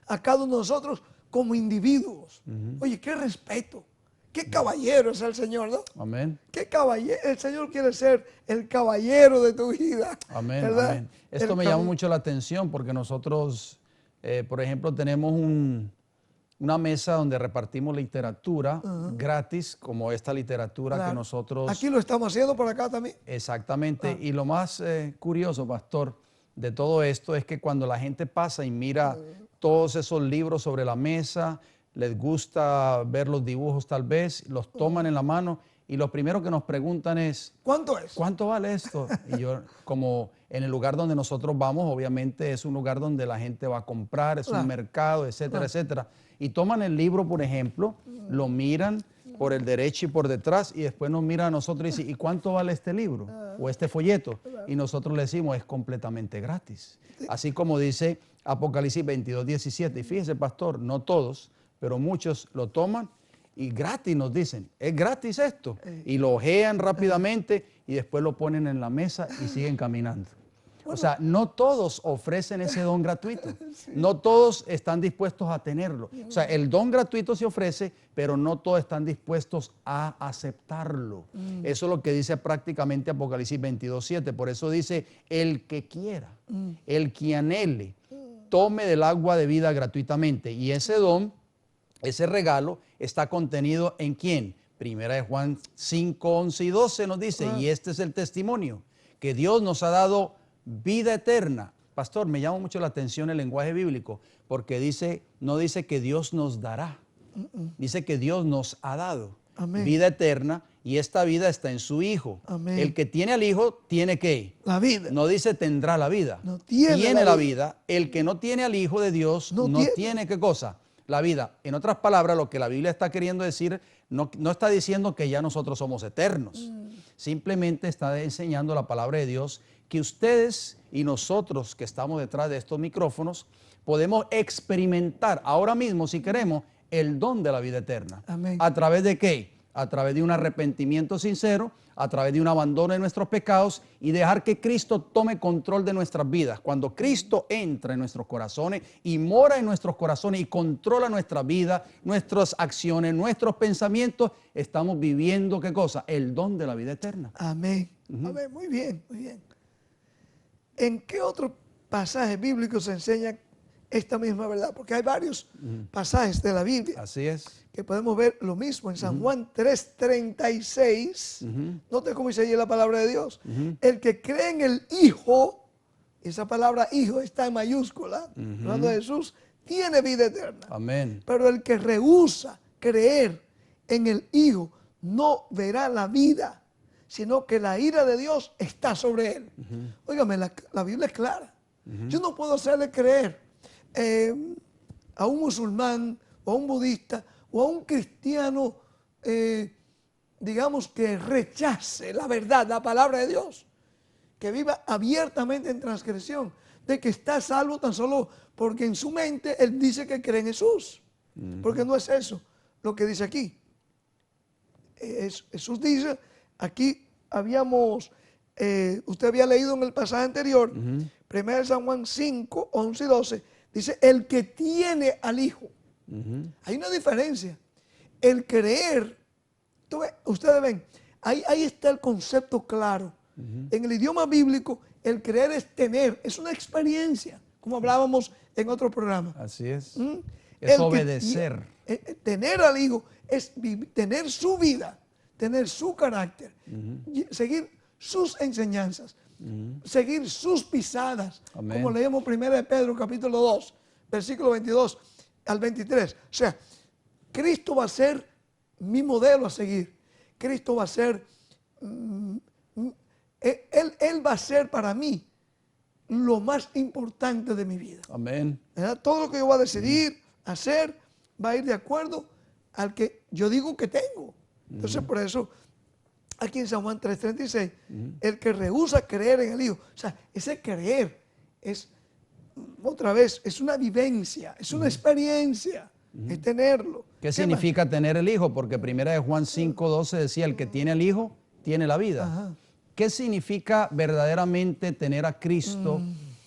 a cada uno de nosotros como individuos. Oye, qué respeto, qué caballero es el Señor, ¿no? Amén. Qué caballero, el Señor quiere ser el caballero de tu vida. Amén, ¿verdad? amén. Esto me llama mucho la atención porque nosotros, por ejemplo, tenemos una mesa donde repartimos literatura gratis, como esta literatura Claro. que nosotros... Aquí lo estamos haciendo por acá también. Exactamente. Y lo más curioso, pastor, de todo esto es que cuando la gente pasa y mira todos esos libros sobre la mesa, les gusta ver los dibujos tal vez, los toman en la mano y lo primero que nos preguntan es, ¿Cuánto es? ¿cuánto vale esto? Y yo, como en el lugar donde nosotros vamos, obviamente es un lugar donde la gente va a comprar, es Claro. un mercado, etcétera, etcétera. Y toman el libro, por ejemplo, lo miran por el derecho y por detrás y después nos miran a nosotros y dicen, ¿y cuánto vale este libro o este folleto? Y nosotros le decimos, es completamente gratis. Así como dice Apocalipsis 22:17. Y fíjese, pastor, no todos, pero muchos lo toman y gratis nos dicen, es gratis esto. Y lo ojean rápidamente y después lo ponen en la mesa y siguen caminando. O sea, no todos ofrecen ese don gratuito. No todos están dispuestos a tenerlo. O sea, el don gratuito se ofrece, pero no todos están dispuestos a aceptarlo. Eso es lo que dice prácticamente Apocalipsis 22:7. Por eso dice, el que quiera, el que anhele, tome del agua de vida gratuitamente. Y ese don, ese regalo, está contenido ¿en quién? Primera de Juan 5:11 y 12 nos dice, y este es el testimonio, que Dios nos ha dado vida eterna. Pastor, me llama mucho la atención el lenguaje bíblico, porque no dice que Dios nos dará, dice que Dios nos ha dado Amén. vida eterna, y esta vida está en su Hijo. Amén. El que tiene al Hijo, ¿tiene qué? La vida. No dice tendrá la vida. No tiene la la vida. El que no tiene al Hijo de Dios No no tiene. tiene qué cosa. La vida. En otras palabras, lo que la Biblia está queriendo decir, no está diciendo que ya nosotros somos eternos. Simplemente está enseñando la palabra de Dios que ustedes y nosotros que estamos detrás de estos micrófonos podemos experimentar ahora mismo, si queremos, el don de la vida eterna. Amén. ¿A través de qué? A través de un arrepentimiento sincero, a través de un abandono de nuestros pecados y dejar que Cristo tome control de nuestras vidas. Cuando Cristo entra en nuestros corazones y mora en nuestros corazones y controla nuestra vida, nuestras acciones, nuestros pensamientos, estamos viviendo, ¿qué cosa? El don de la vida eterna. Amén. Amén. Muy bien, muy bien. ¿En qué otro pasaje bíblico se enseña esta misma verdad? Porque hay varios pasajes de la Biblia Así es. que podemos ver lo mismo en San Juan 3:36. Note cómo dice allí la palabra de Dios. El que cree en el Hijo, esa palabra hijo está en mayúscula, hablando de Jesús, tiene vida eterna. Amén. Pero el que rehúsa creer en el Hijo no verá la vida, sino que la ira de Dios está sobre él. Óigame, la Biblia es clara. Yo no puedo hacerle creer a un musulmán o a un budista o a un cristiano, digamos, que rechace la verdad, la palabra de Dios, que viva abiertamente en transgresión, de que está salvo tan solo porque en su mente él dice que cree en Jesús. Porque no es eso lo que dice aquí. Jesús dice, aquí habíamos, usted había leído en el pasaje anterior, 1 San Juan 5, 11 y 12, dice, el que tiene al Hijo. Hay una diferencia. El creer, ustedes ven, ahí está el concepto claro. En el idioma bíblico, el creer es tener, es una experiencia, como hablábamos en otro programa. Así es. Es obedecer. Tener al Hijo es tener su vida, tener su carácter, seguir sus enseñanzas, seguir sus pisadas. Amén. Como leemos 1 Pedro capítulo 2, versículo 22 al 23. O sea, Cristo va a ser mi modelo a seguir. Cristo va a ser, Él va a ser para mí lo más importante de mi vida. Amén. ¿Verdad? Todo lo que yo voy a decidir, hacer, va a ir de acuerdo al que yo digo que tengo. Entonces, por eso, aquí en San Juan 3:36, el que rehúsa creer en el Hijo, o sea, ese creer es, otra vez, es una vivencia, es una experiencia, es tenerlo. ¿Qué significa tener el Hijo? Porque 1 Juan 5:12 decía, el que tiene el Hijo, tiene la vida. Ajá. ¿Qué significa verdaderamente tener a Cristo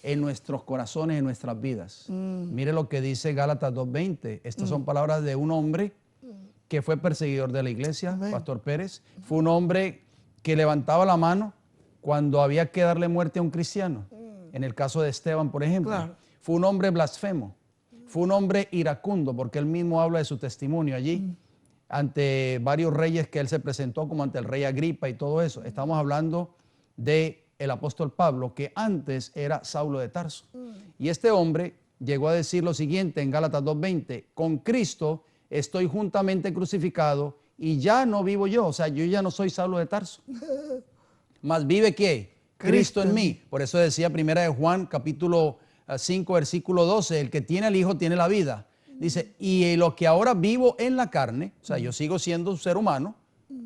en nuestros corazones, en nuestras vidas? Mire lo que dice Gálatas 2:20. Estas son palabras de un hombre que fue perseguidor de la iglesia, Pastor Pérez. Fue un hombre que levantaba la mano cuando había que darle muerte a un cristiano. En el caso de Esteban, por ejemplo. Claro. Fue un hombre blasfemo. Fue un hombre iracundo, porque él mismo habla de su testimonio allí, ante varios reyes que él se presentó, como ante el rey Agripa y todo eso. Estamos hablando del apóstol Pablo, que antes era Saulo de Tarso. Y este hombre llegó a decir lo siguiente en Gálatas 2:20, con Cristo estoy juntamente crucificado y ya no vivo yo, o sea, yo ya no soy Saulo de Tarso. Más vive ¿qué? Cristo en mí. Por eso decía 1 de Juan capítulo 5 versículo 12, el que tiene al Hijo tiene la vida. Dice, y lo que ahora vivo en la carne, o sea, yo sigo siendo un ser humano,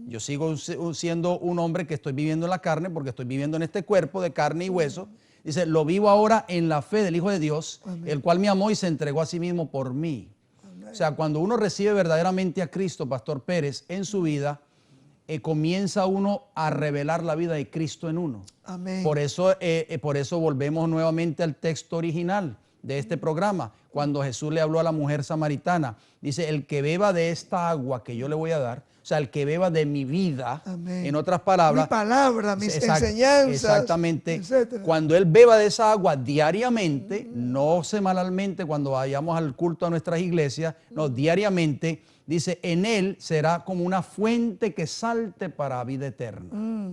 yo sigo siendo un hombre que estoy viviendo en la carne porque estoy viviendo en este cuerpo de carne y hueso. Dice, lo vivo ahora en la fe del Hijo de Dios, el cual me amó y se entregó a sí mismo por mí. O sea, cuando uno recibe verdaderamente a Cristo, Pastor Pérez, en su vida, comienza uno a revelar la vida de Cristo en uno. Amén. Por eso volvemos nuevamente al texto original de este programa, cuando Jesús le habló a la mujer samaritana. Dice, el que beba de esta agua que yo le voy a dar, o sea, el que beba de mi vida, amén, en otras palabras. Mi palabra, mis enseñanzas. Exactamente. Etcétera. Cuando él beba de esa agua diariamente, no semanalmente cuando vayamos al culto a nuestras iglesias, no, diariamente, dice, en él será como una fuente que salte para vida eterna.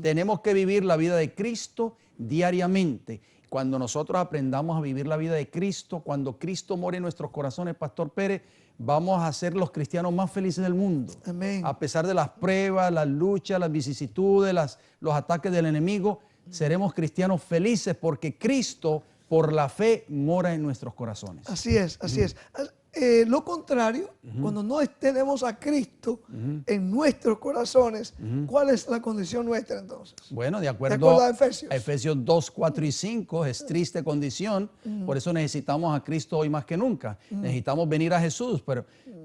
Tenemos que vivir la vida de Cristo diariamente. Cuando nosotros aprendamos a vivir la vida de Cristo, cuando Cristo more en nuestros corazones, Pastor Pérez, vamos a ser los cristianos más felices del mundo. Amén. A pesar de las pruebas, las luchas, las vicisitudes, los ataques del enemigo, seremos cristianos felices porque Cristo, por la fe, mora en nuestros corazones. Así es, así es. Lo contrario, cuando no tenemos a Cristo en nuestros corazones, ¿cuál es la condición nuestra entonces? Bueno, de acuerdo a Efesios 2, 4 y 5, es triste condición, por eso necesitamos a Cristo hoy más que nunca. Necesitamos venir a Jesús,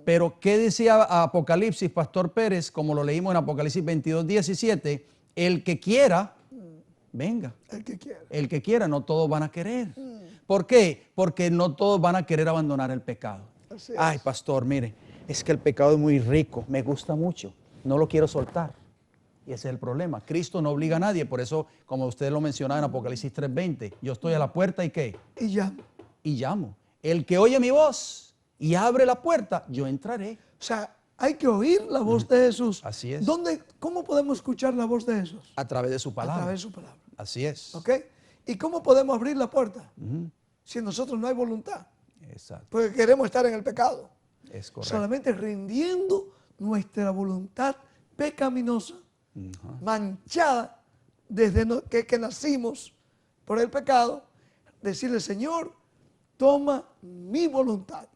pero ¿qué decía Apocalipsis, Pastor Pérez? Como lo leímos en Apocalipsis 22, 17, el que quiera, venga. El que quiera. El que quiera, no todos van a querer. ¿Por qué? Porque no todos van a querer abandonar el pecado. Ay, pastor, mire, es que el pecado es muy rico, me gusta mucho, no lo quiero soltar. Y ese es el problema. Cristo no obliga a nadie, por eso, como usted lo mencionaba en Apocalipsis 3:20, yo estoy a la puerta y ¿qué? Y llamo. Y llamo. El que oye mi voz y abre la puerta, yo entraré. O sea, hay que oír la voz de Jesús. Así es. ¿Cómo podemos escuchar la voz de Jesús? A través de su palabra. A través de su palabra. Así es. ¿Ok? ¿Y cómo podemos abrir la puerta? Si en nosotros no hay voluntad. Exacto. Porque queremos estar en el pecado. Es correcto. Solamente rindiendo nuestra voluntad pecaminosa, manchada desde que nacimos por el pecado, decirle, Señor, toma mi voluntad,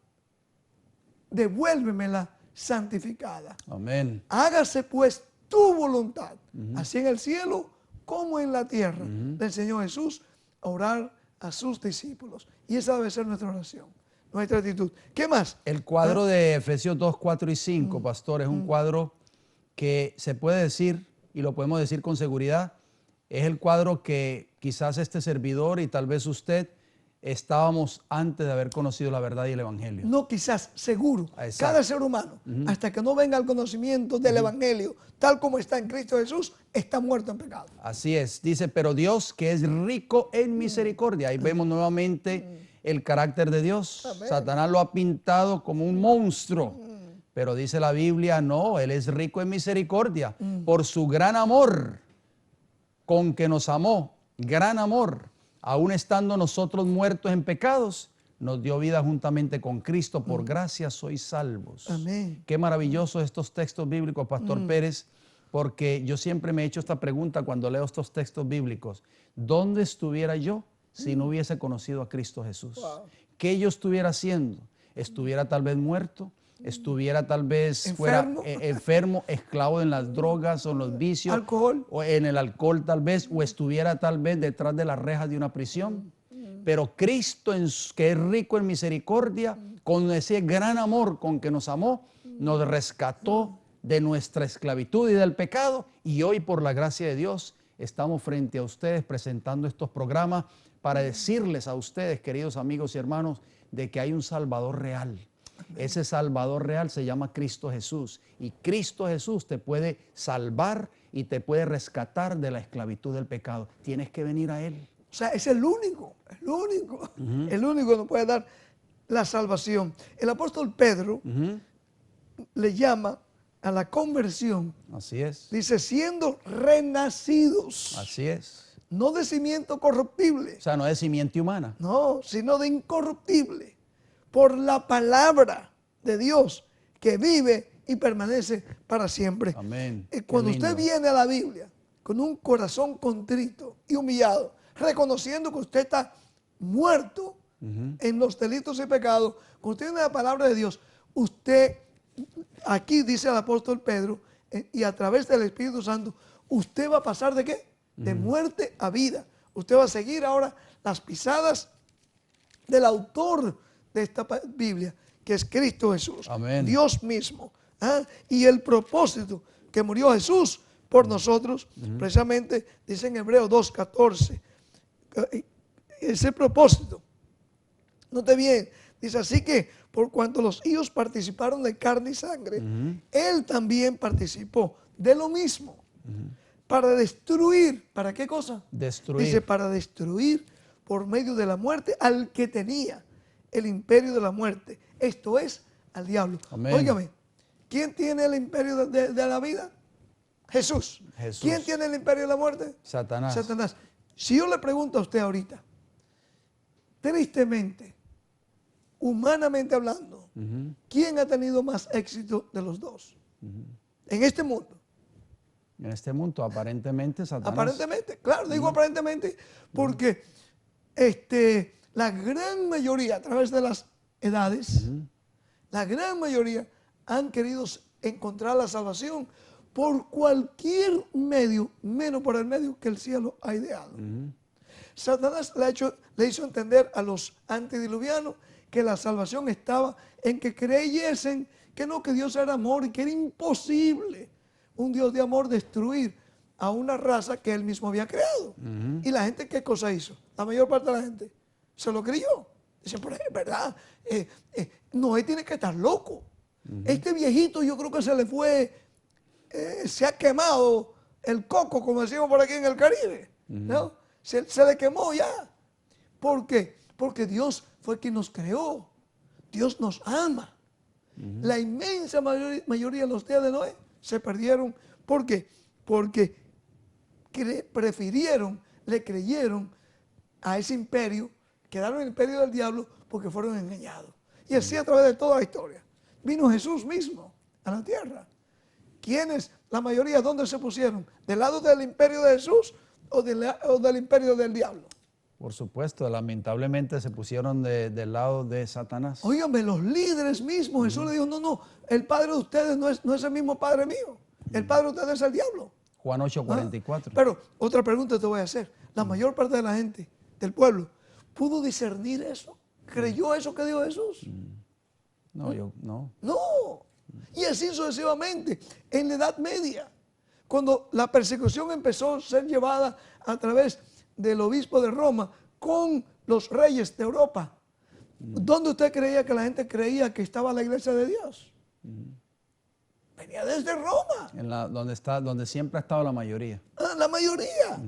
devuélvemela santificada. Amén. Hágase pues tu voluntad, así en el cielo como en la tierra, del Señor Jesús, a orar a sus discípulos. Y esa debe ser nuestra oración, nuestra actitud. ¿Qué más? El cuadro de Efesios 2, 4 y 5, pastor, es un cuadro que se puede decir, y lo podemos decir con seguridad, es el cuadro que quizás este servidor y tal vez usted estábamos antes de haber conocido la verdad y el Evangelio. No, quizás, seguro. Exacto. Cada ser humano, hasta que no venga el conocimiento del Evangelio, tal como está en Cristo Jesús, está muerto en pecado. Así es, dice, pero Dios que es rico en misericordia. Ahí vemos nuevamente el carácter de Dios. Amén. Satanás lo ha pintado como un monstruo, pero dice la Biblia, no, Él es rico en misericordia por su gran amor con que nos amó, gran amor. Aún estando nosotros muertos en pecados, nos dio vida juntamente con Cristo. Por gracia sois salvos. Amén. Qué maravillosos estos textos bíblicos, Pastor Pérez, porque yo siempre me he hecho esta pregunta cuando leo estos textos bíblicos. ¿Dónde estuviera yo si no hubiese conocido a Cristo Jesús? Wow. ¿Qué yo estuviera haciendo? ¿Estuviera tal vez muerto? ¿Estuviera tal vez Enfermo. fuera enfermo, esclavo en las drogas o en los vicios? Alcohol. O en el alcohol tal vez, o estuviera tal vez detrás de las rejas de una prisión. Pero Cristo, que es rico en misericordia, con ese gran amor con que nos amó, nos rescató de nuestra esclavitud y del pecado. Y hoy, por la gracia de Dios, estamos frente a ustedes presentando estos programas para decirles a ustedes, queridos amigos y hermanos, de que hay un Salvador real. Ese Salvador real se llama Cristo Jesús. Y Cristo Jesús te puede salvar y te puede rescatar de la esclavitud del pecado. Tienes que venir a Él. O sea, es el único que nos puede dar la salvación. El apóstol Pedro le llama a la conversión, Así es. dice, siendo renacidos, Así es. no de cimiento corruptible, O sea, no es simiente humana. no, sino de incorruptible, por la palabra de Dios que vive y permanece para siempre. Amén. Cuando Qué lindo. usted viene a la Biblia con un corazón contrito y humillado, reconociendo que usted está muerto en los delitos y pecados, cuando usted tiene la palabra de Dios, usted, aquí dice el apóstol Pedro, y a través del Espíritu Santo, usted va a pasar ¿de qué? De muerte a vida. Usted va a seguir ahora las pisadas del autor de esta Biblia, que es Cristo Jesús. Amén. Dios mismo. ¿Ah? Y el propósito que murió Jesús por nosotros, precisamente dice en Hebreos 2:14, ese propósito, note bien, dice así que por cuanto los hijos participaron de carne y sangre, Él también participó de lo mismo, para destruir, ¿para qué cosa? Destruir. Dice, para destruir por medio de la muerte al que tenía el imperio de la muerte, esto es, al diablo. Amén. Óigame, ¿quién tiene el imperio de la vida? Jesús. Jesús. ¿Quién tiene el imperio de la muerte? Satanás. Satanás. Si yo le pregunto a usted ahorita, tristemente, humanamente hablando, ¿quién ha tenido más éxito de los dos? En este mundo. En este mundo, aparentemente, Satanás. Aparentemente, claro, digo aparentemente, porque la gran mayoría, a través de las edades, la gran mayoría han querido encontrar la salvación por cualquier medio, menos por el medio que el cielo ha ideado. Satanás le hizo entender a los antediluvianos que la salvación estaba en que creyesen que no, que Dios era amor y que era imposible un Dios de amor destruir a una raza que él mismo había creado. Y la gente, ¿qué cosa hizo? La mayor parte de la gente se lo creyó. Dicen, pero es verdad, Noé tiene que estar loco. Este viejito yo creo que se le fue, se ha quemado el coco, como decimos por aquí en el Caribe. ¿No? Se le quemó ya. ¿Por qué? Porque Dios fue quien nos creó. Dios nos ama. La inmensa mayoría de los días de Noé se perdieron. ¿Por qué? Porque prefirieron, le creyeron a ese imperio, quedaron en el imperio del diablo porque fueron engañados. Y así a través de toda la historia. Vino Jesús mismo a la tierra. ¿Quiénes, la mayoría, dónde se pusieron? ¿Del lado del imperio de Jesús o del imperio del diablo? Por supuesto, lamentablemente se pusieron del lado de Satanás. Óigame, los líderes mismos, Jesús le dijo, no, el padre de ustedes no es el mismo padre mío. El padre de ustedes es el diablo. Juan 8:44. Pero otra pregunta te voy a hacer. La mayor parte de la gente, del pueblo, ¿pudo discernir eso? ¿Creyó eso que dijo Jesús? No, no. No. Y así sucesivamente. En la Edad Media, cuando la persecución empezó a ser llevada a través del obispo de Roma con los reyes de Europa, ¿dónde usted creía que la gente creía que estaba la iglesia de Dios? Venía desde Roma. Donde siempre ha estado la mayoría. La mayoría.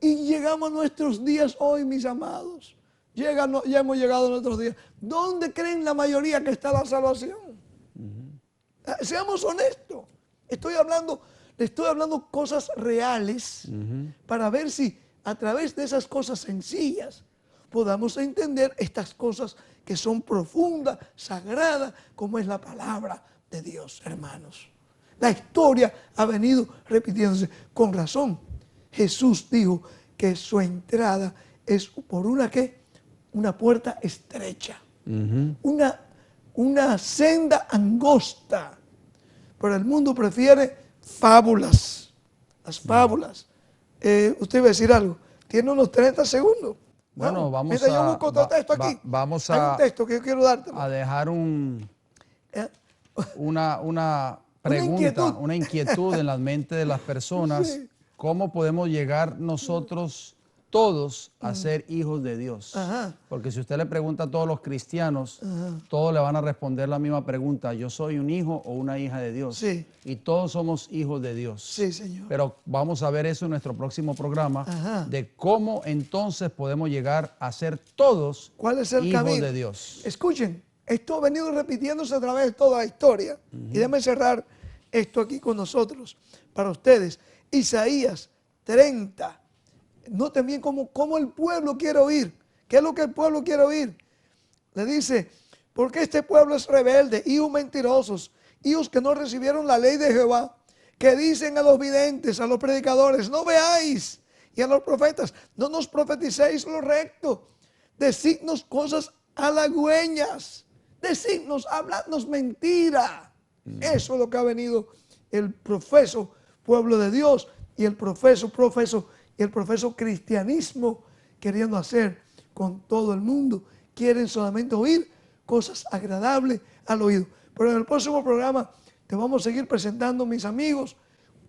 Y llegamos a nuestros días hoy, mis amados. Ya hemos llegado a nuestros días. ¿Dónde creen la mayoría que está la salvación? Seamos honestos. Le estoy hablando cosas reales para ver si a través de esas cosas sencillas podamos entender estas cosas que son profundas, sagradas, como es la palabra de Dios, hermanos. La historia ha venido repitiéndose con razón. Jesús dijo que su entrada es por una puerta estrecha, una senda angosta. Pero el mundo prefiere fábulas, las fábulas. Usted iba a decir algo. Tiene unos 30 segundos. Bueno, vamos a... Yo busco otro texto aquí. Vamos Hay un texto que yo quiero darte. A dejar una pregunta, una inquietud en la mente de las personas. Sí. ¿Cómo podemos llegar nosotros todos a ser hijos de Dios? Porque si usted le pregunta a todos los cristianos, todos le van a responder la misma pregunta. Yo soy un hijo o una hija de Dios. Sí. Y todos somos hijos de Dios. Sí, Señor. Pero vamos a ver eso en nuestro próximo programa, de cómo entonces podemos llegar a ser todos ¿cuál es el hijos camino? De Dios. Escuchen, esto ha venido repitiéndose a través de toda la historia. Y déjenme cerrar esto aquí con nosotros, para ustedes. Isaías 30. Noten bien cómo el pueblo quiere oír. ¿Qué es lo que el pueblo quiere oír? Le dice, porque este pueblo es rebelde, hijos mentirosos, hijos que no recibieron la ley de Jehová, que dicen a los videntes, a los predicadores, no veáis, y a los profetas, no nos profeticéis lo recto, decidnos cosas halagüeñas, decidnos, habladnos mentira. Eso es lo que ha venido el profeso pueblo de Dios y el profeso cristianismo queriendo hacer con todo el mundo. Quieren solamente oír cosas agradables al oído. Pero en el próximo programa te vamos a seguir presentando, mis amigos,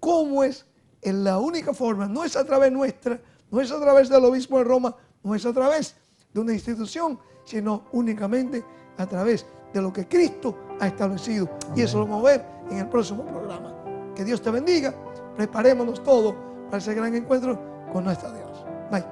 cómo es en la única forma. No es a través nuestra, no es a través del obispo de Roma, no es a través de una institución, sino únicamente a través de lo que Cristo ha establecido. Amén. Y eso lo vamos a ver en el próximo programa. Que Dios te bendiga. Preparémonos todos para ese gran encuentro con nuestro Dios. Bye.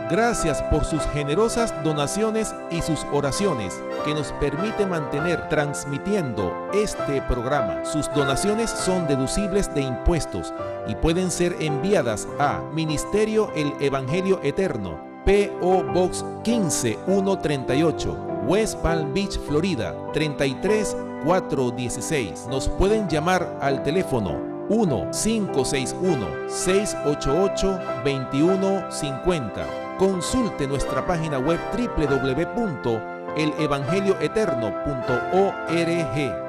Gracias por sus generosas donaciones y sus oraciones que nos permite mantener transmitiendo este programa. Sus donaciones son deducibles de impuestos y pueden ser enviadas a Ministerio El Evangelio Eterno, P.O. Box 15138, West Palm Beach, Florida 33416. Nos pueden llamar al teléfono 1-561-688-2150. Consulte nuestra página web www.elevangelioeterno.org.